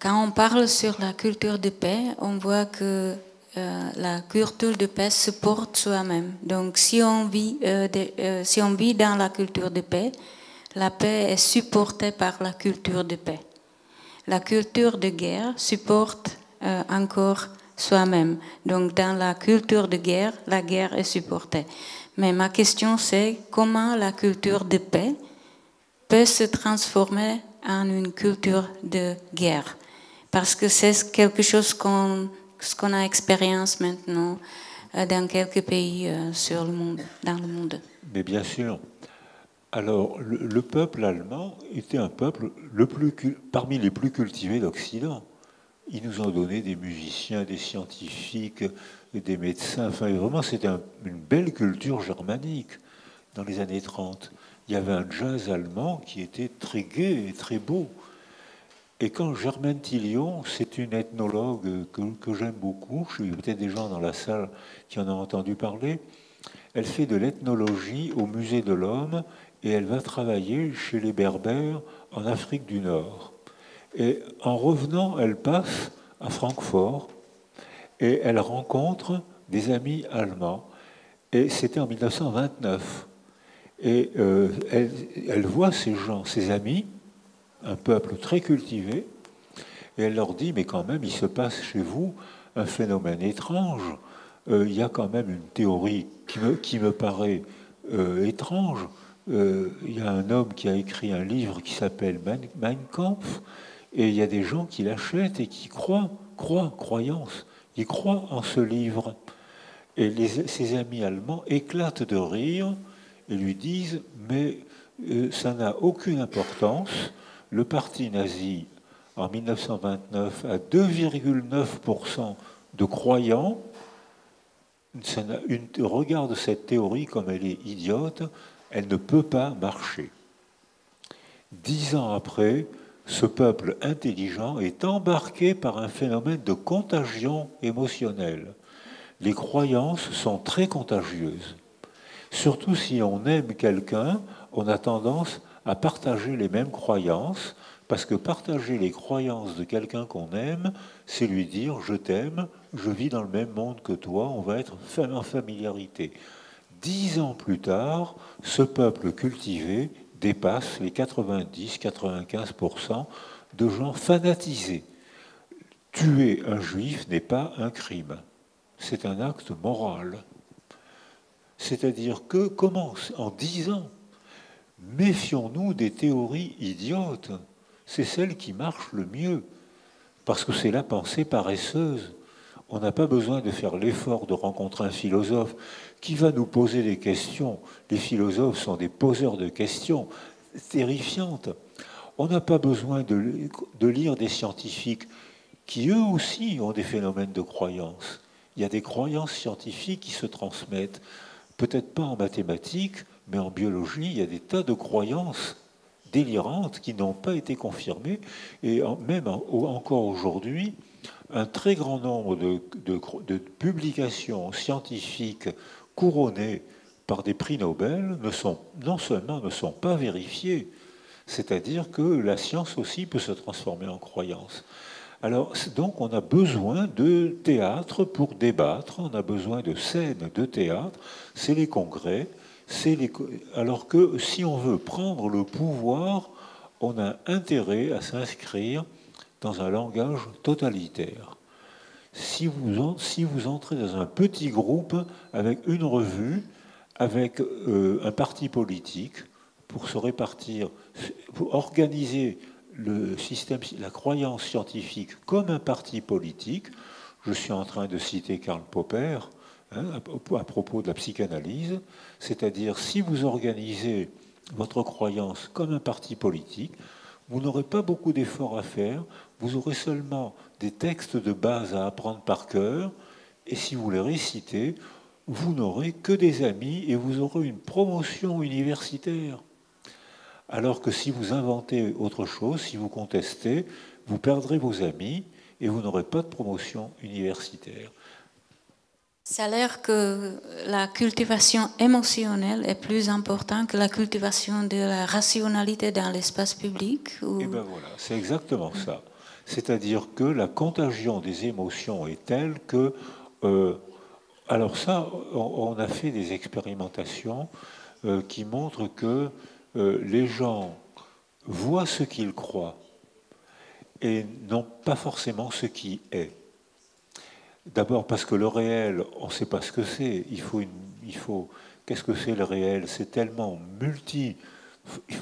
on parle sur la culture de paix, on voit que la culture de paix se porte soi-même. Donc, si on vit dans la culture de paix, la paix est supportée par la culture de paix. La culture de guerre supporte encore soi-même. Donc, dans la culture de guerre, la guerre est supportée. Mais ma question, c'est comment la culture de paix peut se transformer en une culture de guerre. Parce que c'est quelque chose qu'on a expérience maintenant dans quelques pays dans le monde. Mais bien sûr. Alors, le peuple allemand était un peuple parmi les plus cultivés d'Occident. Ils nous ont donné des musiciens, des scientifiques, des médecins. Enfin, vraiment, c'était une belle culture germanique dans les années 30. Il y avait un jazz allemand qui était très gai et très beau. Et quand Germaine Tillion, c'est une ethnologue que j'aime beaucoup, il y a peut-être des gens dans la salle qui en ont entendu parler, elle fait de l'ethnologie au Musée de l'Homme et elle va travailler chez les Berbères en Afrique du Nord. Et en revenant, elle passe à Francfort et elle rencontre des amis allemands. Et c'était en 1929. Et elle voit ces gens, ses amis, un peuple très cultivé, et elle leur dit, mais quand même, il se passe chez vous un phénomène étrange. Il y a quand même une théorie qui me paraît étrange. Il y a un homme qui a écrit un livre qui s'appelle Mein Kampf, et il y a des gens qui l'achètent et qui croyance, ils croient en ce livre. Et ses amis allemands éclatent de rire et lui disent, mais ça n'a aucune importance. Le parti nazi, en 1929, a 2,9% de croyants. Regarde cette théorie comme elle est idiote, elle ne peut pas marcher. 10 ans après, ce peuple intelligent est embarqué par un phénomène de contagion émotionnelle. Les croyances sont très contagieuses. Surtout si on aime quelqu'un, on a tendance à partager les mêmes croyances, parce que partager les croyances de quelqu'un qu'on aime, c'est lui dire « je t'aime, je vis dans le même monde que toi, on va être en familiarité ». 10 ans plus tard, ce peuple cultivé dépasse les 90-95% de gens fanatisés. Tuer un juif n'est pas un crime, c'est un acte moral. C'est-à-dire que, comment, en 10 ans, méfions-nous des théories idiotes. C'est celle qui marche le mieux, parce que c'est la pensée paresseuse. On n'a pas besoin de faire l'effort de rencontrer un philosophe qui va nous poser des questions. Les philosophes sont des poseurs de questions terrifiantes. On n'a pas besoin de lire des scientifiques qui, eux aussi, ont des phénomènes de croyance. Il y a des croyances scientifiques qui se transmettent. Peut-être pas en mathématiques, mais en biologie, il y a des tas de croyances délirantes qui n'ont pas été confirmées. Et même encore aujourd'hui, un très grand nombre de publications scientifiques couronnées par des prix Nobel non seulement ne sont pas vérifiées, c'est-à-dire que la science aussi peut se transformer en croyance. Alors, donc, on a besoin de théâtre pour débattre, on a besoin de scènes de théâtre, c'est les congrès, alors que si on veut prendre le pouvoir, on a intérêt à s'inscrire dans un langage totalitaire. Si vous entrez dans un petit groupe avec une revue, avec un parti politique, pour se répartir, pour organiser le système, la croyance scientifique comme un parti politique. Je suis en train de citer Karl Popper à propos de la psychanalyse, c'est-à-dire si vous organisez votre croyance comme un parti politique, vous n'aurez pas beaucoup d'efforts à faire, vous aurez seulement des textes de base à apprendre par cœur, et si vous les récitez, vous n'aurez que des amis et vous aurez une promotion universitaire. Alors que si vous inventez autre chose, si vous contestez, vous perdrez vos amis et vous n'aurez pas de promotion universitaire. Ça a l'air que la cultivation émotionnelle est plus importante que la cultivation de la rationalité dans l'espace public. Ou... Et bien voilà, c'est exactement ça. C'est-à-dire que la contagion des émotions est telle que... alors ça, on a fait des expérimentations qui montrent que les gens voient ce qu'ils croient et non pas forcément ce qui est. D'abord parce que le réel, on ne sait pas ce que c'est. Qu'est-ce que c'est le réel? C'est tellement multi.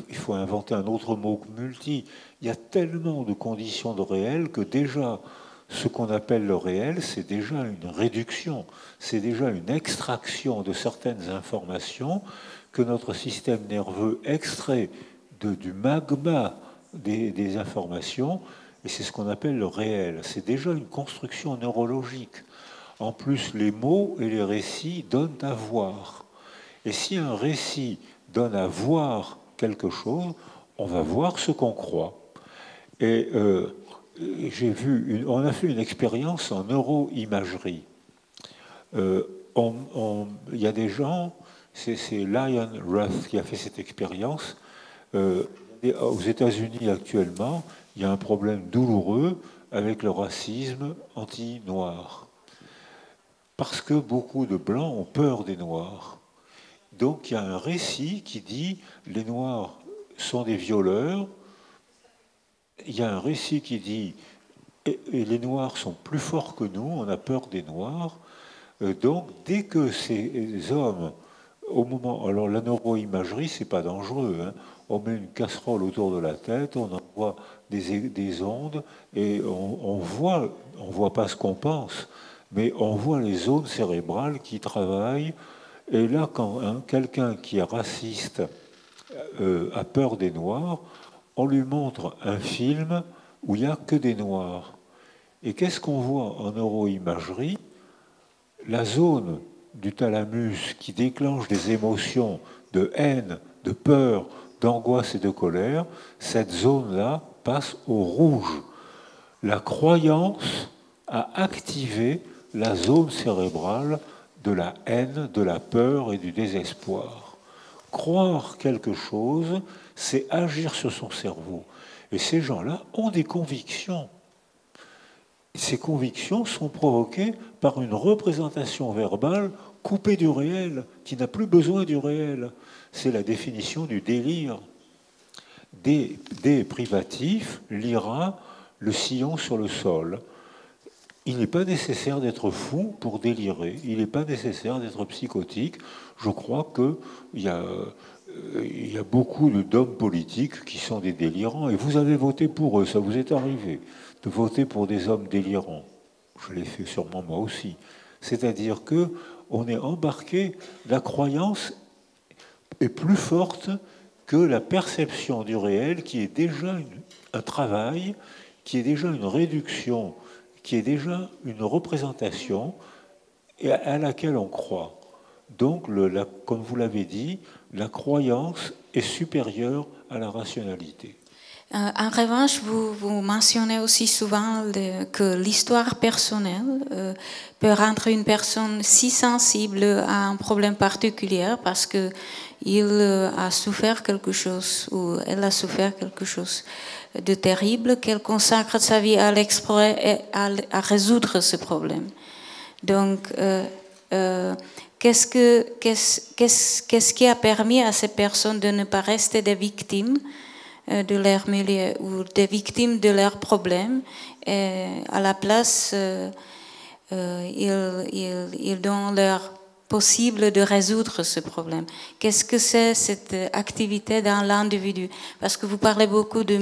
Il faut inventer un autre mot que multi. Il y a tellement de conditions de réel que déjà, ce qu'on appelle le réel, c'est déjà une réduction, c'est déjà une extraction de certaines informations que notre système nerveux extrait du magma des informations, et c'est ce qu'on appelle le réel. C'est déjà une construction neurologique. En plus, les mots et les récits donnent à voir. Et si un récit donne à voir quelque chose, on va voir ce qu'on croit. Et on a fait une expérience en neuroimagerie. Il y a des gens, c'est Lion Ruff qui a fait cette expérience. aux États-Unis actuellement, il y a un problème douloureux avec le racisme anti-noir. Parce que beaucoup de Blancs ont peur des Noirs. Donc il y a un récit qui dit les Noirs sont des violeurs. Il y a un récit qui dit et les Noirs sont plus forts que nous, on a peur des Noirs. Donc dès que ces hommes, au moment, alors la neuroimagerie c'est pas dangereux, hein. On met une casserole autour de la tête, on envoie des ondes et on voit pas ce qu'on pense, mais on voit les zones cérébrales qui travaillent. Et là, quand quelqu'un qui est raciste a peur des Noirs, on lui montre un film où il n'y a que des Noirs. Et qu'est-ce qu'on voit en neuroimagerie? La zone du thalamus qui déclenche des émotions de haine, de peur, d'angoisse et de colère, cette zone-là passe au rouge. La croyance a activé la zone cérébrale de la haine, de la peur et du désespoir. Croire quelque chose, c'est agir sur son cerveau. Et ces gens-là ont des convictions. Ces convictions sont provoquées par une représentation verbale coupée du réel, qui n'a plus besoin du réel. C'est la définition du délire. Des privatifs lira le sillon sur le sol. Il n'est pas nécessaire d'être fou pour délirer, il n'est pas nécessaire d'être psychotique. Je crois qu'il y a beaucoup d'hommes politiques qui sont des délirants, et vous avez voté pour eux, ça vous est arrivé de voter pour des hommes délirants. Je l'ai fait sûrement moi aussi. C'est-à-dire qu'on est embarqué, la croyance est plus forte que la perception du réel, qui est déjà un travail, qui est déjà une réduction, qui est déjà une représentation à laquelle on croit. Donc, comme vous l'avez dit, la croyance est supérieure à la rationalité. En revanche, vous mentionnez aussi souvent que l'histoire personnelle peut rendre une personne si sensible à un problème particulier parce qu'il a souffert quelque chose ou elle a souffert quelque chose de terrible, qu'elle consacre sa vie à l'explorer et à résoudre ce problème. Donc, qu'est-ce qui a permis à ces personnes de ne pas rester des victimes de leur milieu ou des victimes de leurs problèmes? Et à la place, ils donnent leur possible de résoudre ce problème. Qu'est-ce que c'est cette activité dans l'individu? Parce que vous parlez beaucoup de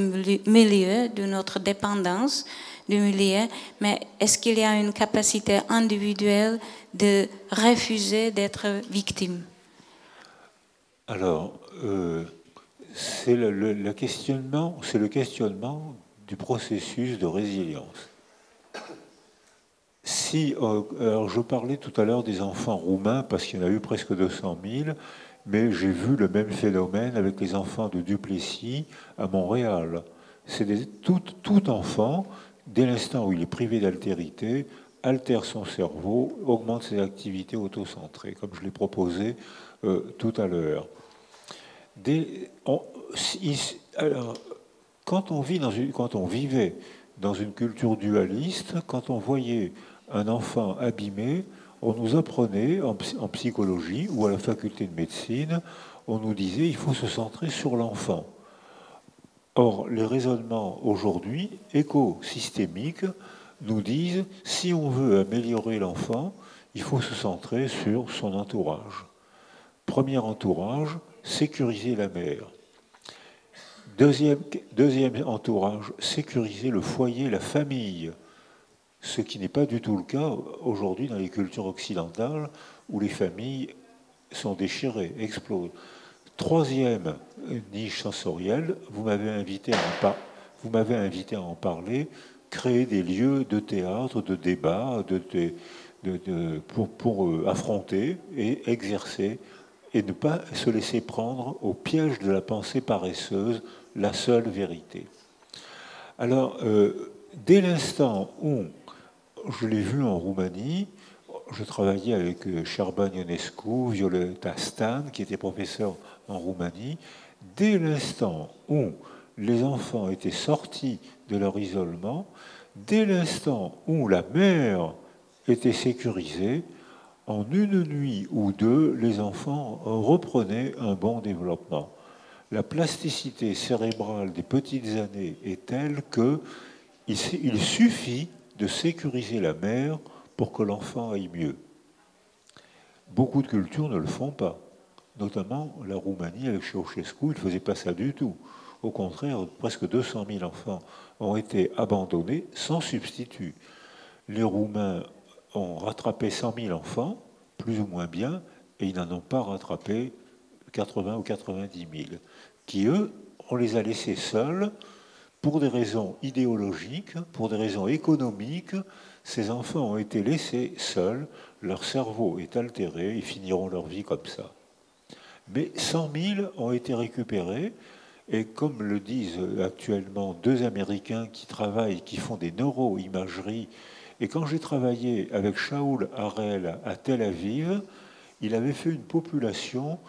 milieu, de notre dépendance du milieu, mais est-ce qu'il y a une capacité individuelle de refuser d'être victime? Alors, c'est le questionnement du processus de résilience. Alors je parlais tout à l'heure des enfants roumains, parce qu'il y en a eu presque 200 000, mais j'ai vu le même phénomène avec les enfants de Duplessis à Montréal. C'est tout enfant, dès l'instant où il est privé d'altérité, altère son cerveau, augmente ses activités autocentrées, comme je l'ai proposé tout à l'heure. Quand on vivait dans une culture dualiste, quand on voyait un enfant abîmé, on nous apprenait en psychologie ou à la faculté de médecine, on nous disait il faut se centrer sur l'enfant. Or, les raisonnements aujourd'hui, écosystémiques, nous disent si on veut améliorer l'enfant, il faut se centrer sur son entourage. Premier entourage, sécuriser la mère. Deuxième entourage, sécuriser le foyer, la famille. Ce qui n'est pas du tout le cas aujourd'hui dans les cultures occidentales où les familles sont déchirées, explosent. Troisième niche sensorielle, vous m'avez invité à en parler, créer des lieux de théâtre, de débat, pour affronter et exercer et ne pas se laisser prendre au piège de la pensée paresseuse, la seule vérité. Alors, dès l'instant où je l'ai vu en Roumanie, je travaillais avec Șerban Ionescu, Violeta Stan, qui était professeur en Roumanie. Dès l'instant où les enfants étaient sortis de leur isolement, dès l'instant où la mère était sécurisée, en une nuit ou deux, les enfants reprenaient un bon développement. La plasticité cérébrale des petites années est telle qu'il suffit de sécuriser la mère pour que l'enfant aille mieux. Beaucoup de cultures ne le font pas, notamment la Roumanie avec Ceausescu, il ne faisait pas ça du tout. Au contraire, presque 200 000 enfants ont été abandonnés sans substitut. Les Roumains ont rattrapé 100 000 enfants, plus ou moins bien, et ils n'en ont pas rattrapé 80 ou 90 000, qui, eux, on les a laissés seuls pour des raisons idéologiques, pour des raisons économiques. Ces enfants ont été laissés seuls, leur cerveau est altéré, ils finiront leur vie comme ça. Mais 100 000 ont été récupérés, et comme le disent actuellement deux Américains qui travaillent, qui font des neuroimageries, et quand j'ai travaillé avec Shaul Harel à Tel Aviv, il avait fait une population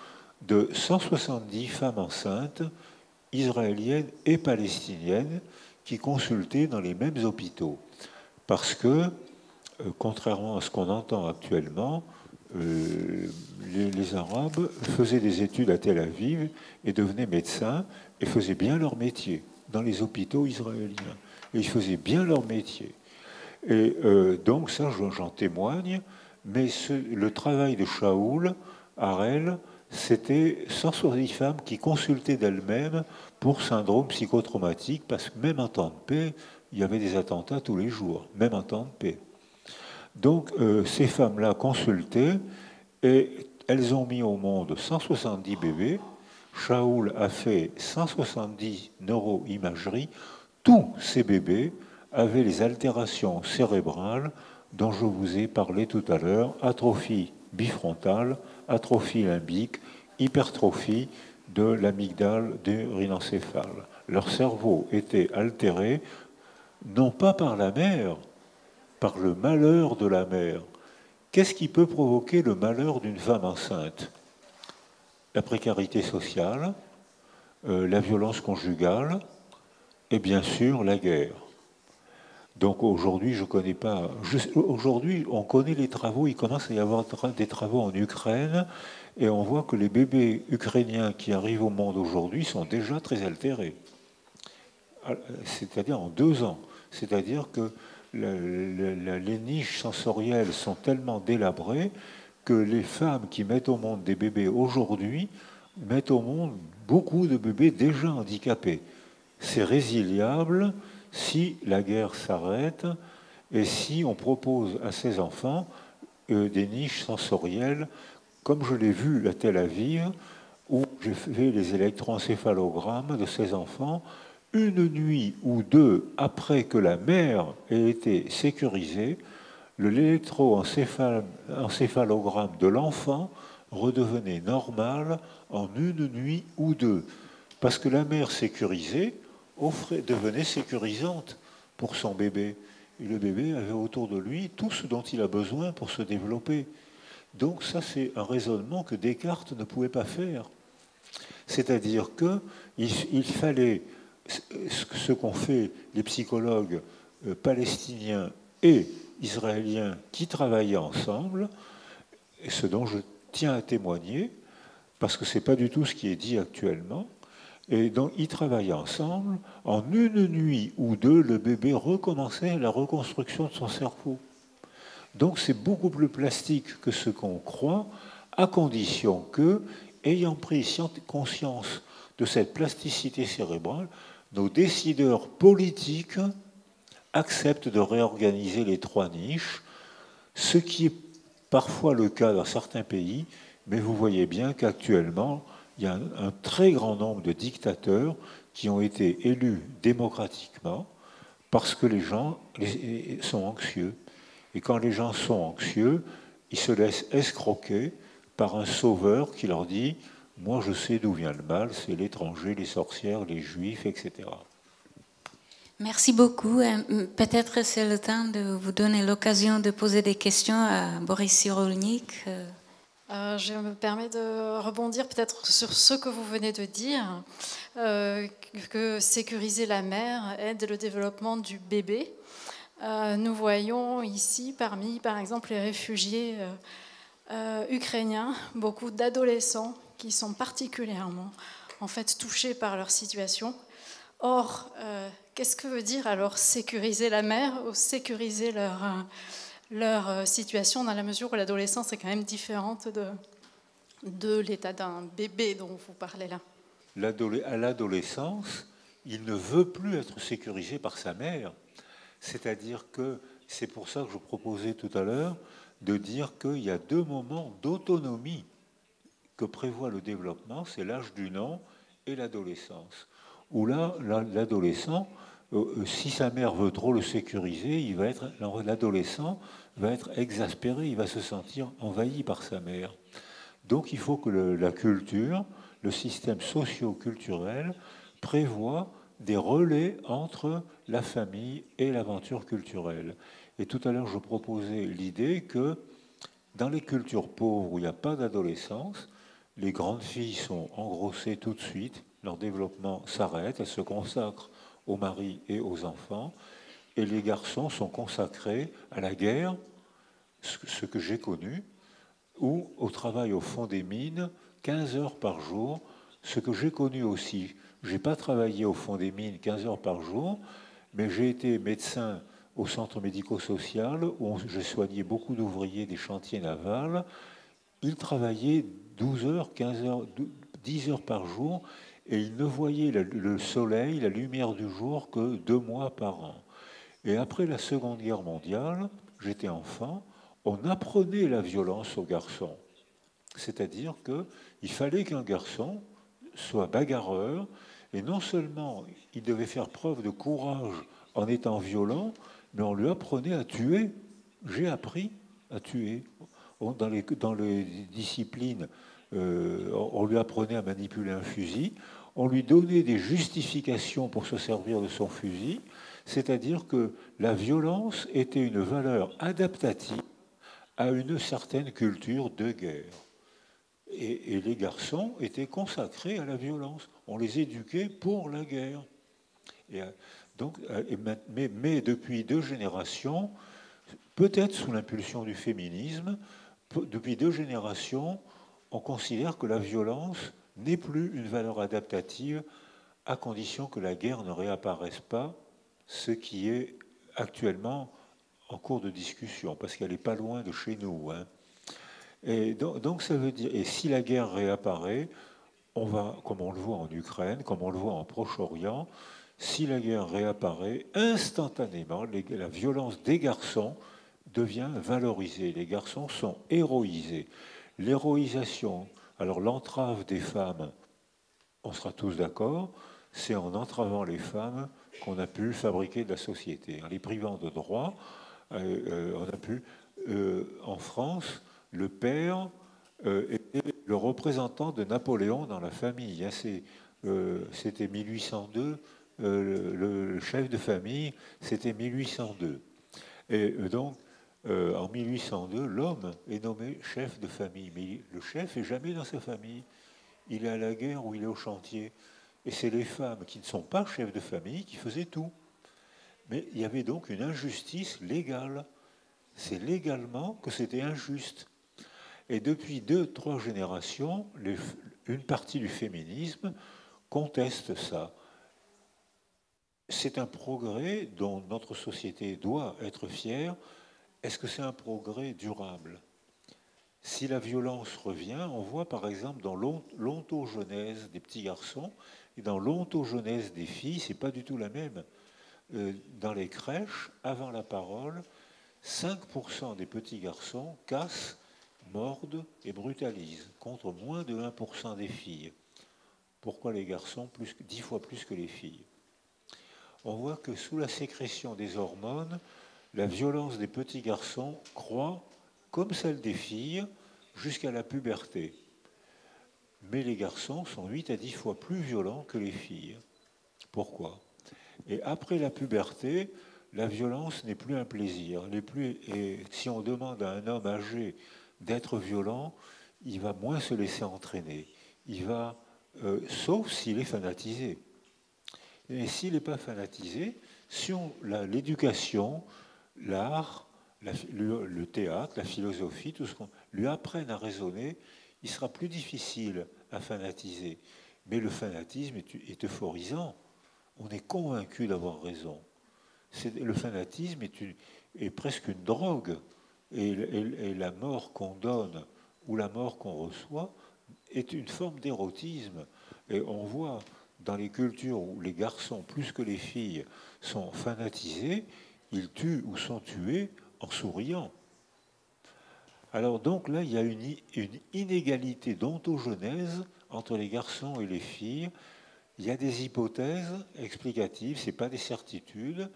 de 170 femmes enceintes, israéliennes et palestiniennes, qui consultaient dans les mêmes hôpitaux. Parce que, contrairement à ce qu'on entend actuellement, les Arabes faisaient des études à Tel Aviv et devenaient médecins et faisaient bien leur métier dans les hôpitaux israéliens. Et ils faisaient bien leur métier. Et donc ça, j'en témoigne, mais le travail de Shaul Harel, c'était 170 femmes qui consultaient d'elles-mêmes pour syndrome psychotraumatique, parce que même en temps de paix, il y avait des attentats tous les jours, même en temps de paix. Donc ces femmes-là consultaient et elles ont mis au monde 170 bébés. Shaul a fait 170 neuroimageries. Tous ces bébés avaient les altérations cérébrales dont je vous ai parlé tout à l'heure, atrophie bifrontale, atrophie limbique, hypertrophie de l'amygdale du rhinocéphale. Leur cerveau était altéré, non pas par la mère, par le malheur de la mère. Qu'est-ce qui peut provoquer le malheur d'une femme enceinte? La précarité sociale, la violence conjugale et bien sûr la guerre. Donc aujourd'hui, je connais pas. Aujourd'hui, on connaît les travaux. Il commence à y avoir des travaux en Ukraine, et on voit que les bébés ukrainiens qui arrivent au monde aujourd'hui sont déjà très altérés. C'est-à-dire en 2 ans. C'est-à-dire que les niches sensorielles sont tellement délabrées que les femmes qui mettent au monde des bébés aujourd'hui mettent au monde beaucoup de bébés déjà handicapés. C'est résiliable si la guerre s'arrête et si on propose à ces enfants des niches sensorielles, comme je l'ai vu à Tel Aviv, où j'ai fait les électroencéphalogrammes de ces enfants une nuit ou deux après que la mère ait été sécurisée. L'électroencéphalogramme de l'enfant redevenait normal en une nuit ou deux, parce que la mère sécurisée devenait sécurisante pour son bébé. Et le bébé avait autour de lui tout ce dont il a besoin pour se développer. Donc ça, c'est un raisonnement que Descartes ne pouvait pas faire. C'est-à-dire qu'il fallait ce qu'ont fait les psychologues palestiniens et israéliens qui travaillaient ensemble, et ce dont je tiens à témoigner, parce que ce n'est pas du tout ce qui est dit actuellement. Et donc, ils travaillaient ensemble. En une nuit ou deux, le bébé recommençait la reconstruction de son cerveau. Donc, c'est beaucoup plus plastique que ce qu'on croit, à condition que, ayant pris conscience de cette plasticité cérébrale, nos décideurs politiques acceptent de réorganiser les 3 niches, ce qui est parfois le cas dans certains pays, mais vous voyez bien qu'actuellement, il y a un très grand nombre de dictateurs qui ont été élus démocratiquement parce que les gens sont anxieux. Et quand les gens sont anxieux, ils se laissent escroquer par un sauveur qui leur dit « Moi, je sais d'où vient le mal, c'est l'étranger, les sorcières, les juifs, etc. » Merci beaucoup. Peut-être c'est le temps de vous donner l'occasion de poser des questions à Boris Cyrulnik. Je me permets de rebondir peut-être sur ce que vous venez de dire, que sécuriser la mère aide le développement du bébé. Nous voyons ici, parmi par exemple les réfugiés ukrainiens, beaucoup d'adolescents qui sont particulièrement en fait touchés par leur situation. Or, qu'est-ce que veut dire alors sécuriser la mère ou sécuriser leur situation, dans la mesure où l'adolescence est quand même différente de l'état d'un bébé dont vous parlez là? À l'adolescence, il ne veut plus être sécurisé par sa mère. C'est-à-dire que c'est pour ça que je proposais tout à l'heure de dire qu'il y a deux moments d'autonomie que prévoit le développement, c'est l'âge du non et l'adolescence. Où là, l'adolescent, si sa mère veut trop le sécuriser, l'adolescent va être exaspéré, il va se sentir envahi par sa mère. Donc il faut que la culture, le système socio-culturel prévoit des relais entre la famille et l'aventure culturelle. Et tout à l'heure, je proposais l'idée que dans les cultures pauvres où il n'y a pas d'adolescence, les grandes filles sont engrossées tout de suite, leur développement s'arrête, elles se consacrent au mari et aux enfants, et les garçons sont consacrés à la guerre, ce que j'ai connu, ou au travail au fond des mines, 15 heures par jour, ce que j'ai connu aussi. Je n'ai pas travaillé au fond des mines 15 heures par jour, mais j'ai été médecin au centre médico-social où j'ai soigné beaucoup d'ouvriers des chantiers navals. Ils travaillaient 12 heures, 15 heures, 10 heures par jour et ils ne voyaient le soleil, la lumière du jour que 2 mois par an. Et après la Seconde Guerre mondiale, j'étais enfant, on apprenait la violence aux garçons. C'est-à-dire qu'il fallait qu'un garçon soit bagarreur, et non seulement il devait faire preuve de courage en étant violent, mais on lui apprenait à tuer. J'ai appris à tuer. Dans les disciplines, on lui apprenait à manipuler un fusil, on lui donnait des justifications pour se servir de son fusil, c'est-à-dire que la violence était une valeur adaptative à une certaine culture de guerre. Et les garçons étaient consacrés à la violence. On les éduquait pour la guerre. Et, mais depuis 2 générations, peut-être sous l'impulsion du féminisme, depuis 2 générations, on considère que la violence n'est plus une valeur adaptative à condition que la guerre ne réapparaisse pas, ce qui est actuellement en cours de discussion, parce qu'elle n'est pas loin de chez nous. Hein. Et donc ça veut dire, et si la guerre réapparaît, on va, comme on le voit en Ukraine, comme on le voit en Proche-Orient, si la guerre réapparaît, instantanément, la violence des garçons devient valorisée. Les garçons sont héroïsés. L'héroïsation, alors l'entrave des femmes, on sera tous d'accord, c'est en entravant les femmes qu'on a pu fabriquer de la société. En les privant de droits, on a pu, en France, le père était le représentant de Napoléon dans la famille. C'était 1802, le chef de famille, c'était 1802. Et donc, en 1802, l'homme est nommé chef de famille. Mais le chef n'est jamais dans sa famille. Il est à la guerre ou il est au chantier. Et c'est les femmes qui ne sont pas chefs de famille qui faisaient tout. Mais il y avait donc une injustice légale. C'est légalement que c'était injuste. Et depuis 2-3 générations, une partie du féminisme conteste ça. C'est un progrès dont notre société doit être fière. Est-ce que c'est un progrès durable? Si la violence revient, on voit par exemple dans l'ontogenèse des petits garçons et dans l'ontogenèse des filles, c'est pas du tout la même. Dans les crèches, avant la parole, 5% des petits garçons cassent, mordent et brutalisent, contre moins de 1% des filles. Pourquoi les garçons 10 fois plus que les filles? On voit que sous la sécrétion des hormones, la violence des petits garçons croît comme celle des filles jusqu'à la puberté. Mais les garçons sont 8 à 10 fois plus violents que les filles. Pourquoi? Et après la puberté, la violence n'est plus un plaisir. Et si on demande à un homme âgé d'être violent, il va moins se laisser entraîner. Il va, sauf s'il est fanatisé. Et s'il n'est pas fanatisé, si l'éducation, l'art, le théâtre, la philosophie, tout ce qu'on lui apprenne à raisonner, il sera plus difficile à fanatiser. Mais le fanatisme est euphorisant. On est convaincu d'avoir raison. Le fanatisme est presque une drogue. Et la mort qu'on donne ou la mort qu'on reçoit est une forme d'érotisme. Et on voit dans les cultures où les garçons, plus que les filles, sont fanatisés, ils tuent ou sont tués en souriant. Alors donc là, il y a une inégalité d'ontogenèse entre les garçons et les filles. Il y a des hypothèses explicatives, ce n'est pas des certitudes,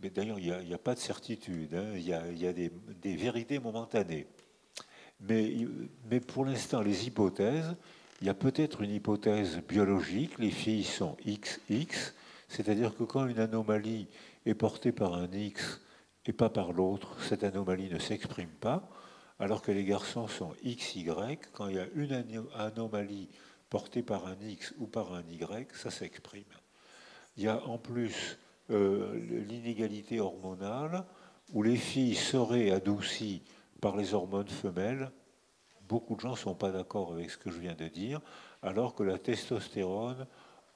mais d'ailleurs il n'y a pas de certitude, hein. Il y a des vérités momentanées. Mais pour l'instant, les hypothèses, il y a peut-être une hypothèse biologique, les filles sont XX, c'est-à-dire que quand une anomalie est portée par un X et pas par l'autre, cette anomalie ne s'exprime pas, alors que les garçons sont XY, quand il y a une anomalie portée par un X ou par un Y, ça s'exprime. Il y a en plus l'inégalité hormonale, où les filles seraient adoucies par les hormones femelles. Beaucoup de gens ne sont pas d'accord avec ce que je viens de dire, alors que la testostérone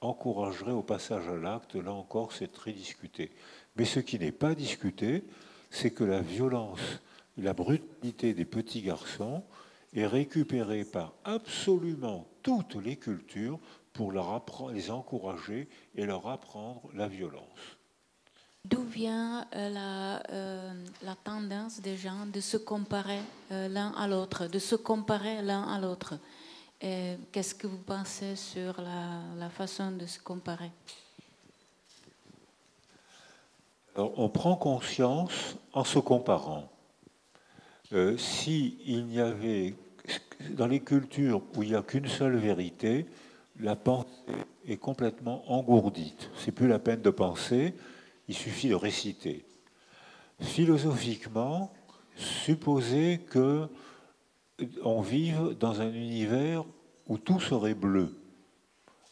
encouragerait au passage à l'acte. Là encore, c'est très discuté. Mais ce qui n'est pas discuté, c'est que la violence, la brutalité des petits garçons est récupérée par absolument toutes les cultures pour les encourager et leur apprendre la violence. D'où vient la tendance des gens de se comparer l'un à l'autre, de se comparer l'un à l'autre? Qu'est-ce que vous pensez sur la façon de se comparer? Alors, on prend conscience en se comparant. S'il n'y avait, dans les cultures où il n'y a qu'une seule vérité, la pensée est complètement engourdie. C'est plus la peine de penser, il suffit de réciter. Philosophiquement, supposez qu'on vive dans un univers où tout serait bleu.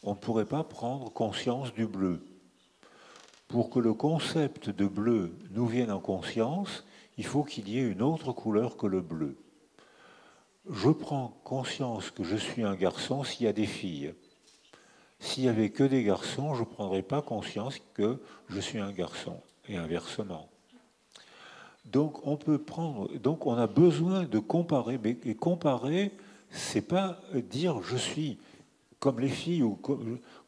On ne pourrait pas prendre conscience du bleu. Pour que le concept de bleu nous vienne en conscience, il faut qu'il y ait une autre couleur que le bleu. Je prends conscience que je suis un garçon s'il y a des filles. S'il n'y avait que des garçons, je ne prendrais pas conscience que je suis un garçon, et inversement. Donc on a besoin de comparer, mais comparer, c'est pas dire je suis comme les filles, ou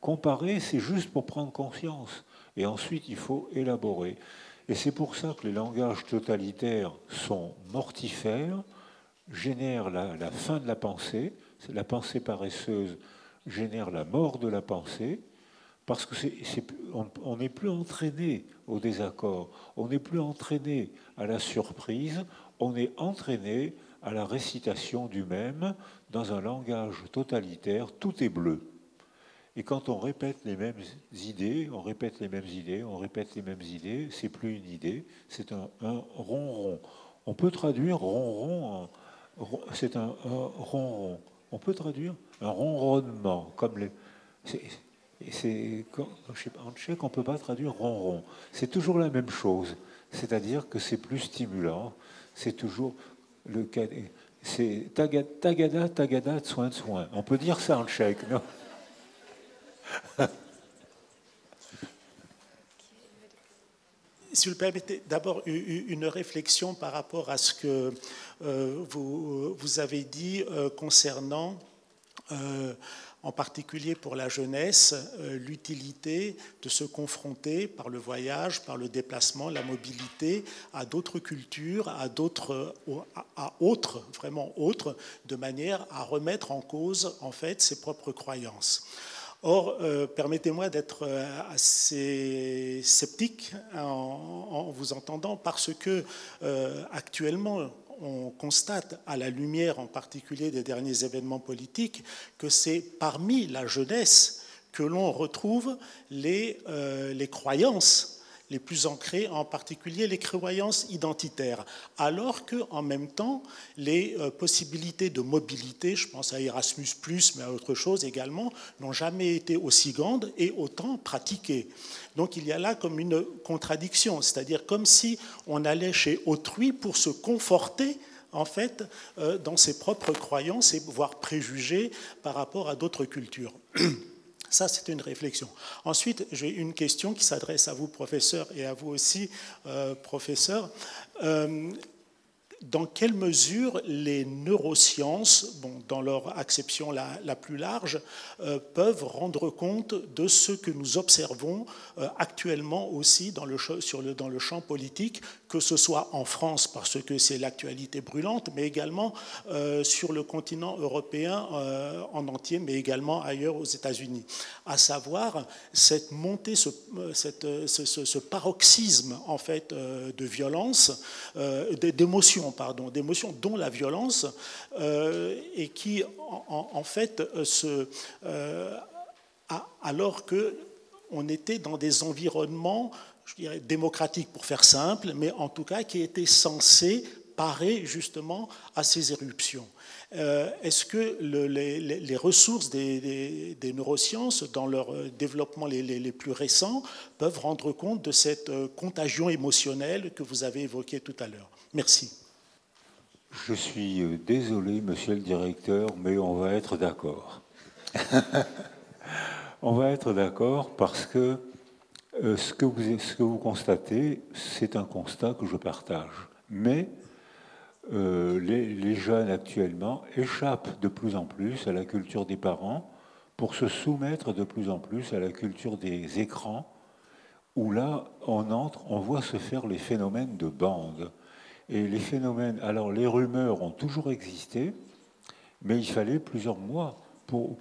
comparer, c'est juste pour prendre conscience. Et ensuite, il faut élaborer. Et c'est pour ça que les langages totalitaires sont mortifères, génèrent la fin de la pensée paresseuse génère la mort de la pensée, parce que on n'est plus entraîné au désaccord, on n'est plus entraîné à la surprise, on est entraîné à la récitation du même dans un langage totalitaire, tout est bleu. Et quand on répète les mêmes idées, on répète les mêmes idées, on répète les mêmes idées, c'est plus une idée, c'est un ronron. On peut traduire ronron, c'est un ronron. On peut traduire un ronronnement, comme les... En tchèque, on ne peut pas traduire ronron. C'est toujours la même chose. C'est-à-dire que c'est plus stimulant. C'est toujours c'est tagada, tagada, soin de soin. On peut dire ça en tchèque, non? Si vous le permettez, d'abord une réflexion par rapport à ce que vous avez dit concernant, en particulier pour la jeunesse, l'utilité de se confronter par le voyage, par le déplacement, la mobilité, à d'autres cultures, à autres, vraiment autres, de manière à remettre en cause en fait ses propres croyances. Or, permettez-moi d'être assez sceptique en vous entendant, parce que actuellement, on constate, à la lumière en particulier des derniers événements politiques, que c'est parmi la jeunesse que l'on retrouve les croyances les plus ancrées, en particulier les croyances identitaires, alors qu'en même temps, les possibilités de mobilité, je pense à Erasmus+, mais à autre chose également, n'ont jamais été aussi grandes et autant pratiquées. Donc il y a là comme une contradiction, c'est-à-dire comme si on allait chez autrui pour se conforter en fait, dans ses propres croyances et voire préjugés par rapport à d'autres cultures. Ça, c'est une réflexion. Ensuite, j'ai une question qui s'adresse à vous, professeur, et à vous aussi, professeur. Dans quelle mesure les neurosciences, bon, dans leur acception la plus large, peuvent rendre compte de ce que nous observons actuellement aussi dans le champ politique, que ce soit en France, parce que c'est l'actualité brûlante, mais également sur le continent européen en entier, mais également ailleurs aux États-Unis. À savoir cette montée, ce paroxysme en fait, de violence, d'émotions, dont la violence, et qui, en fait, alors qu'on était dans des environnements, je dirais, démocratiques pour faire simple, mais en tout cas qui étaient censés parer justement à ces éruptions. Est-ce que les ressources des neurosciences, dans leur développement les plus récents, peuvent rendre compte de cette contagion émotionnelle que vous avez évoquée tout à l'heure? Merci. Je suis désolé, monsieur le directeur, mais on va être d'accord. On va être d'accord parce que ce que vous constatez, c'est un constat que je partage. Mais les jeunes actuellement échappent de plus en plus à la culture des parents pour se soumettre de plus en plus à la culture des écrans, où là, on voit se faire les phénomènes de bande. Et les phénomènes, alors les rumeurs ont toujours existé, mais il fallait plusieurs mois,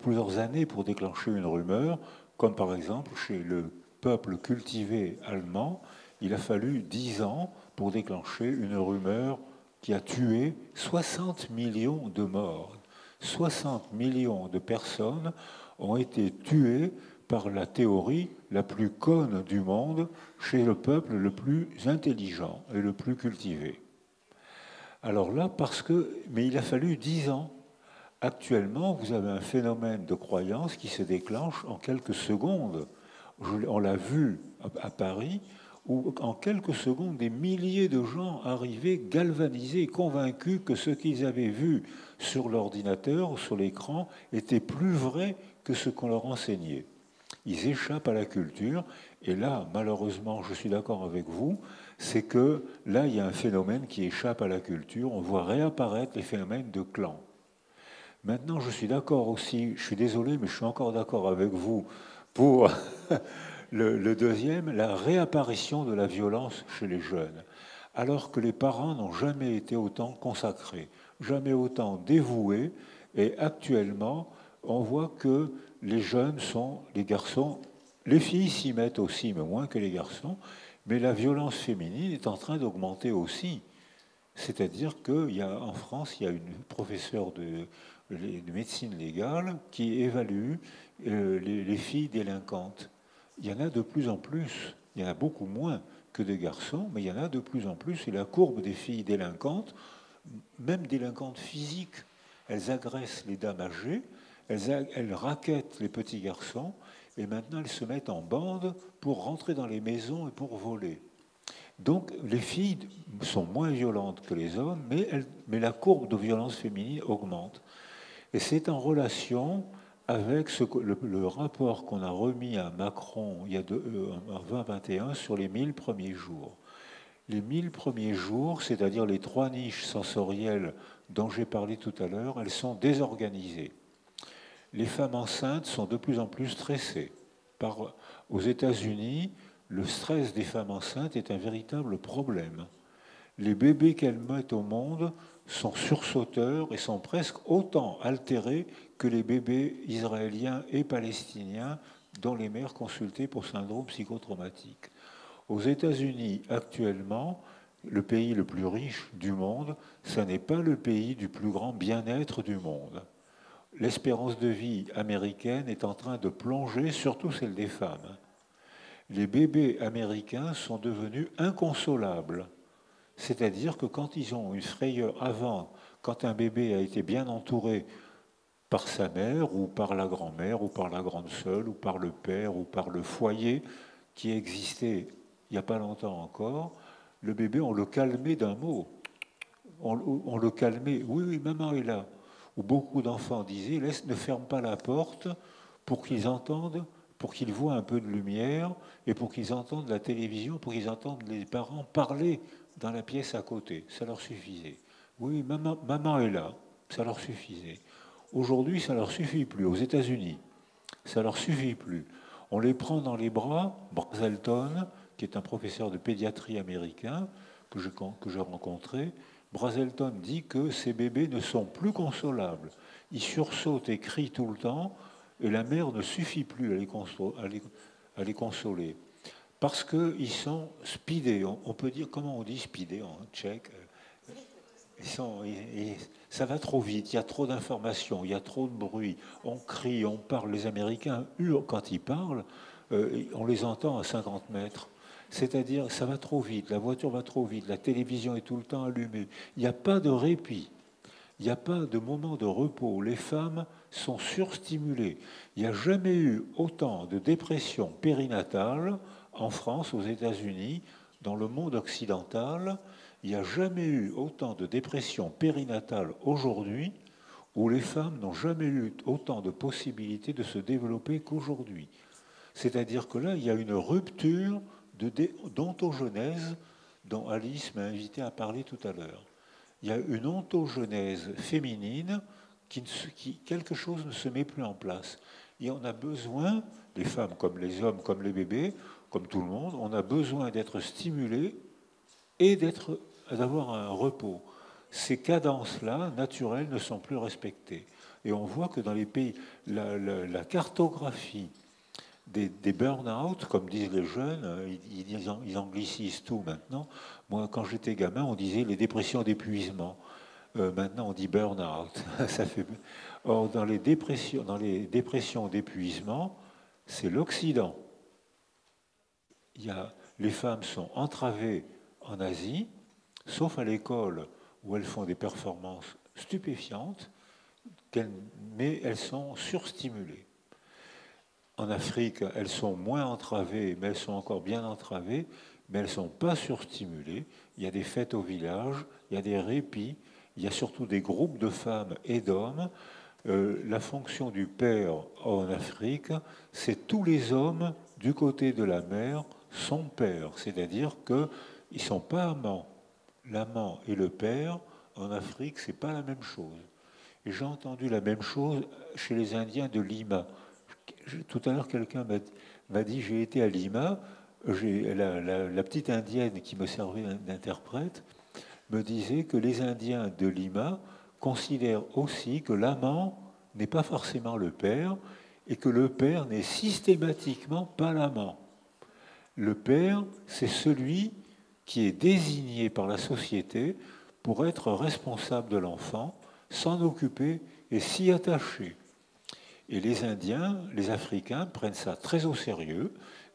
plusieurs années pour déclencher une rumeur, comme par exemple chez le peuple cultivé allemand, il a fallu 10 ans pour déclencher une rumeur qui a tué 60 millions de morts. 60 millions de personnes ont été tuées par la théorie la plus conne du monde chez le peuple le plus intelligent et le plus cultivé. Alors là, mais il a fallu 10 ans. Actuellement, vous avez un phénomène de croyance qui se déclenche en quelques secondes. On l'a vu à Paris, où en quelques secondes, des milliers de gens arrivaient galvanisés, convaincus que ce qu'ils avaient vu sur l'ordinateur ou sur l'écran était plus vrai que ce qu'on leur enseignait. Ils échappent à la culture, et là, malheureusement, je suis d'accord avec vous, c'est que là, il y a un phénomène qui échappe à la culture. On voit réapparaître les phénomènes de clan. Maintenant, je suis d'accord aussi, je suis désolé, mais je suis encore d'accord avec vous pour le deuxième, la réapparition de la violence chez les jeunes, alors que les parents n'ont jamais été autant consacrés, jamais autant dévoués, et actuellement, on voit que les jeunes sont, les garçons, les filles s'y mettent aussi, mais moins que les garçons, mais la violence féminine est en train d'augmenter aussi. C'est-à-dire qu'en France, il y a une professeure de médecine légale qui évalue les filles délinquantes. Il y en a de plus en plus. Il y en a beaucoup moins que des garçons, mais il y en a de plus en plus. Et la courbe des filles délinquantes, même délinquantes physiques, elles agressent les dames âgées, elles raquettent les petits garçons, et maintenant elles se mettent en bande pour rentrer dans les maisons et pour voler. Donc les filles sont moins violentes que les hommes, mais la courbe de violence féminine augmente. Et c'est en relation avec le rapport qu'on a remis à Macron il y a en 2021 sur les 1000 premiers jours. Les 1000 premiers jours, c'est-à-dire les 3 niches sensorielles dont j'ai parlé tout à l'heure, elles sont désorganisées. Les femmes enceintes sont de plus en plus stressées. Aux États-Unis, le stress des femmes enceintes est un véritable problème. Les bébés qu'elles mettent au monde sont sursauteurs et sont presque autant altérés que les bébés israéliens et palestiniens dont les mères consultées pour syndrome psychotraumatique. Aux États-Unis, actuellement, le pays le plus riche du monde, ce n'est pas le pays du plus grand bien-être du monde. L'espérance de vie américaine est en train de plonger, surtout celle des femmes. les bébés américains sont devenus inconsolables. C'est-à-dire que quand ils ont une frayeur avant, quand un bébé a été bien entouré par sa mère ou par la grand-mère ou par la grande sœur ou par le père ou par le foyer qui existait il n'y a pas longtemps encore, le bébé, on le calmait d'un mot. On le calmait. Oui, oui, maman est là. Où beaucoup d'enfants disaient, ne ferme pas la porte pour qu'ils entendent, pour qu'ils voient un peu de lumière et pour qu'ils entendent la télévision, pour qu'ils entendent les parents parler dans la pièce à côté. Ça leur suffisait. Oui, maman est là. Ça leur suffisait. Aujourd'hui, ça ne leur suffit plus. Aux États-Unis, ça ne leur suffit plus. On les prend dans les bras. Brazelton, qui est un professeur de pédiatrie américain que j'ai rencontré, Brazelton dit que ces bébés ne sont plus consolables. Ils sursautent et crient tout le temps, et la mère ne suffit plus à les consoler. Parce qu'ils sont speedés. On peut dire, comment on dit speedés en tchèque? Ça va trop vite, il y a trop d'informations, il y a trop de bruit. On crie, on parle. Les Américains hurlent quand ils parlent, on les entend à 50 mètres. C'est-à-dire, ça va trop vite, la voiture va trop vite, la télévision est tout le temps allumée. Il n'y a pas de répit, il n'y a pas de moment de repos. Les femmes sont surstimulées. Il n'y a jamais eu autant de dépression périnatale en France, aux États-Unis, dans le monde occidental. Il n'y a jamais eu autant de dépression périnatale aujourd'hui où les femmes n'ont jamais eu autant de possibilités de se développer qu'aujourd'hui. C'est-à-dire que là, il y a une rupture d'ontogenèse dont Alice m'a invité à parler tout à l'heure. Il y a une ontogenèse féminine quelque chose ne se met plus en place. Et on a besoin, les femmes comme les hommes, comme les bébés, comme tout le monde, on a besoin d'être stimulés et d'avoir un repos. Ces cadences-là, naturelles, ne sont plus respectées. Et on voit que dans les pays, la cartographie des burn-out, comme disent les jeunes, ils anglicisent tout maintenant. Moi, quand j'étais gamin, on disait les dépressions d'épuisement. Maintenant, on dit burn-out. Ça fait... Or, dans les dépressions d'épuisement, c'est l'Occident. Les femmes sont entravées en Asie, sauf à l'école où elles font des performances stupéfiantes, mais elles sont surstimulées. En Afrique, elles sont moins entravées, mais elles sont encore bien entravées, mais elles ne sont pas surstimulées. Il y a des fêtes au village, il y a des répits, il y a surtout des groupes de femmes et d'hommes. La fonction du père en Afrique, c'est tous les hommes du côté de la mère sont pères, c'est-à-dire qu'ils ne sont pas amants. L'amant et le père, en Afrique, ce n'est pas la même chose. Et j'ai entendu la même chose chez les Indiens de Lima. Tout à l'heure, quelqu'un m'a dit, j'ai été à Lima, la petite indienne qui me servait d'interprète me disait que les Indiens de Lima considèrent aussi que l'amant n'est pas forcément le père et que le père n'est systématiquement pas l'amant. Le père, c'est celui qui est désigné par la société pour être responsable de l'enfant, s'en occuper et s'y attacher. Et les Indiens, les Africains prennent ça très au sérieux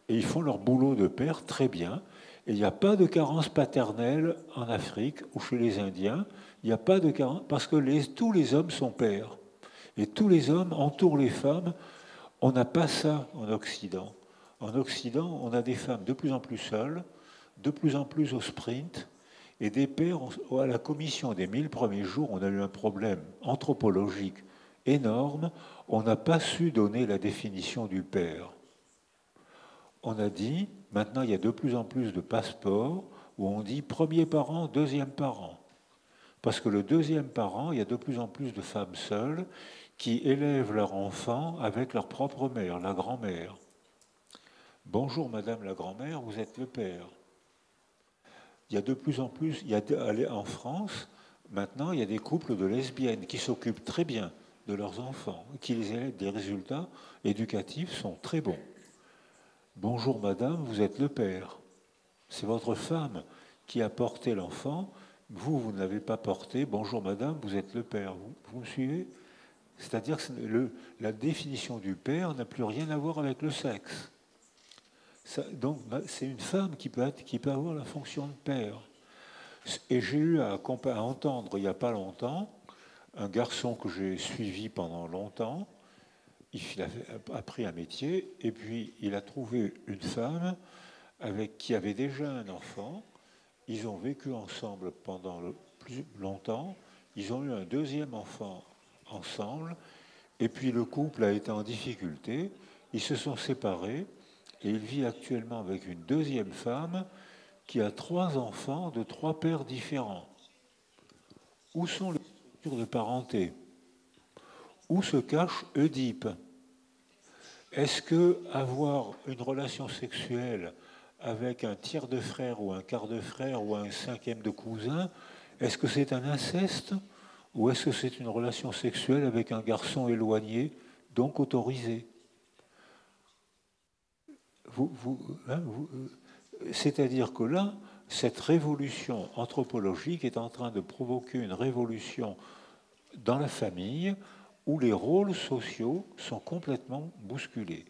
et ils font leur boulot de père très bien. Et il n'y a pas de carence paternelle en Afrique ou chez les Indiens. Il n'y a pas de carence parce que tous les hommes sont pères. Et tous les hommes entourent les femmes. On n'a pas ça en Occident. En Occident, on a des femmes de plus en plus seules, de plus en plus au sprint, et des pères, à la commission des 1000 premiers jours, on a eu un problème anthropologique énorme. On n'a pas su donner la définition du père. On a dit, maintenant il y a de plus en plus de passeports où on dit premier parent, deuxième parent. Parce que le deuxième parent, il y a de plus en plus de femmes seules qui élèvent leur enfant avec leur propre mère, la grand-mère. Bonjour madame la grand-mère, vous êtes le père. Il y a de plus en plus, en France, maintenant il y a des couples de lesbiennes qui s'occupent très bien de leurs enfants, qui les élèvent, des résultats éducatifs sont très bons. Bonjour madame, vous êtes le père. C'est votre femme qui a porté l'enfant, vous ne l'avez pas porté. Bonjour madame, vous êtes le père. Vous me suivez? C'est-à-dire que la définition du père n'a plus rien à voir avec le sexe. Donc c'est une femme qui peut avoir la fonction de père. Et j'ai eu à entendre il n'y a pas longtemps un garçon que j'ai suivi pendant longtemps. Il a appris un métier et puis il a trouvé une femme qui avait déjà un enfant. Ils ont vécu ensemble pendant plus longtemps. Ils ont eu un deuxième enfant ensemble. Et puis le couple a été en difficulté. Ils se sont séparés et il vit actuellement avec une deuxième femme qui a 3 enfants de 3 pères différents. Où sont les structures de parenté? Où se cache Oedipe? Est-ce que avoir une relation sexuelle avec un tiers de frère ou un quart de frère ou un cinquième de cousin, est-ce que c'est un inceste ou est-ce que c'est une relation sexuelle avec un garçon éloigné, donc autorisé? C'est-à-dire que là, cette révolution anthropologique est en train de provoquer une révolution dans la famille où les rôles sociaux sont complètement bousculés.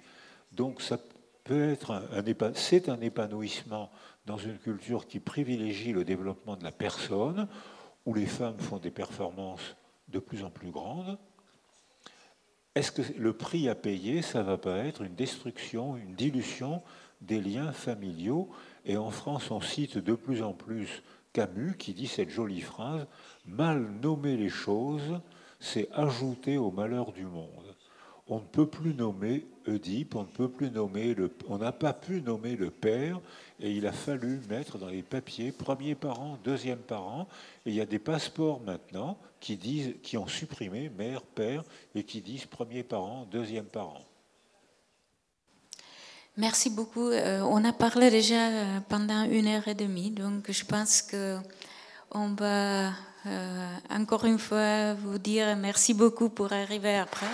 Donc ça peut être c'est un épanouissement dans une culture qui privilégie le développement de la personne, où les femmes font des performances de plus en plus grandes. Est-ce que le prix à payer, ça ne va pas être une destruction, une dilution des liens familiaux? Et en France, on cite de plus en plus Camus qui dit cette jolie phrase « Mal nommer les choses, c'est ajouter au malheur du monde ». On ne peut plus nommer Oedipe, on n'a pas pu nommer le père, et il a fallu mettre dans les papiers premier parent, deuxième parent, et il y a des passeports maintenant qui ont supprimé mère, père, et qui disent premier parent, deuxième parent. Merci beaucoup. On a parlé déjà pendant 1h30, donc je pense qu'on va encore une fois vous dire merci beaucoup pour arriver après.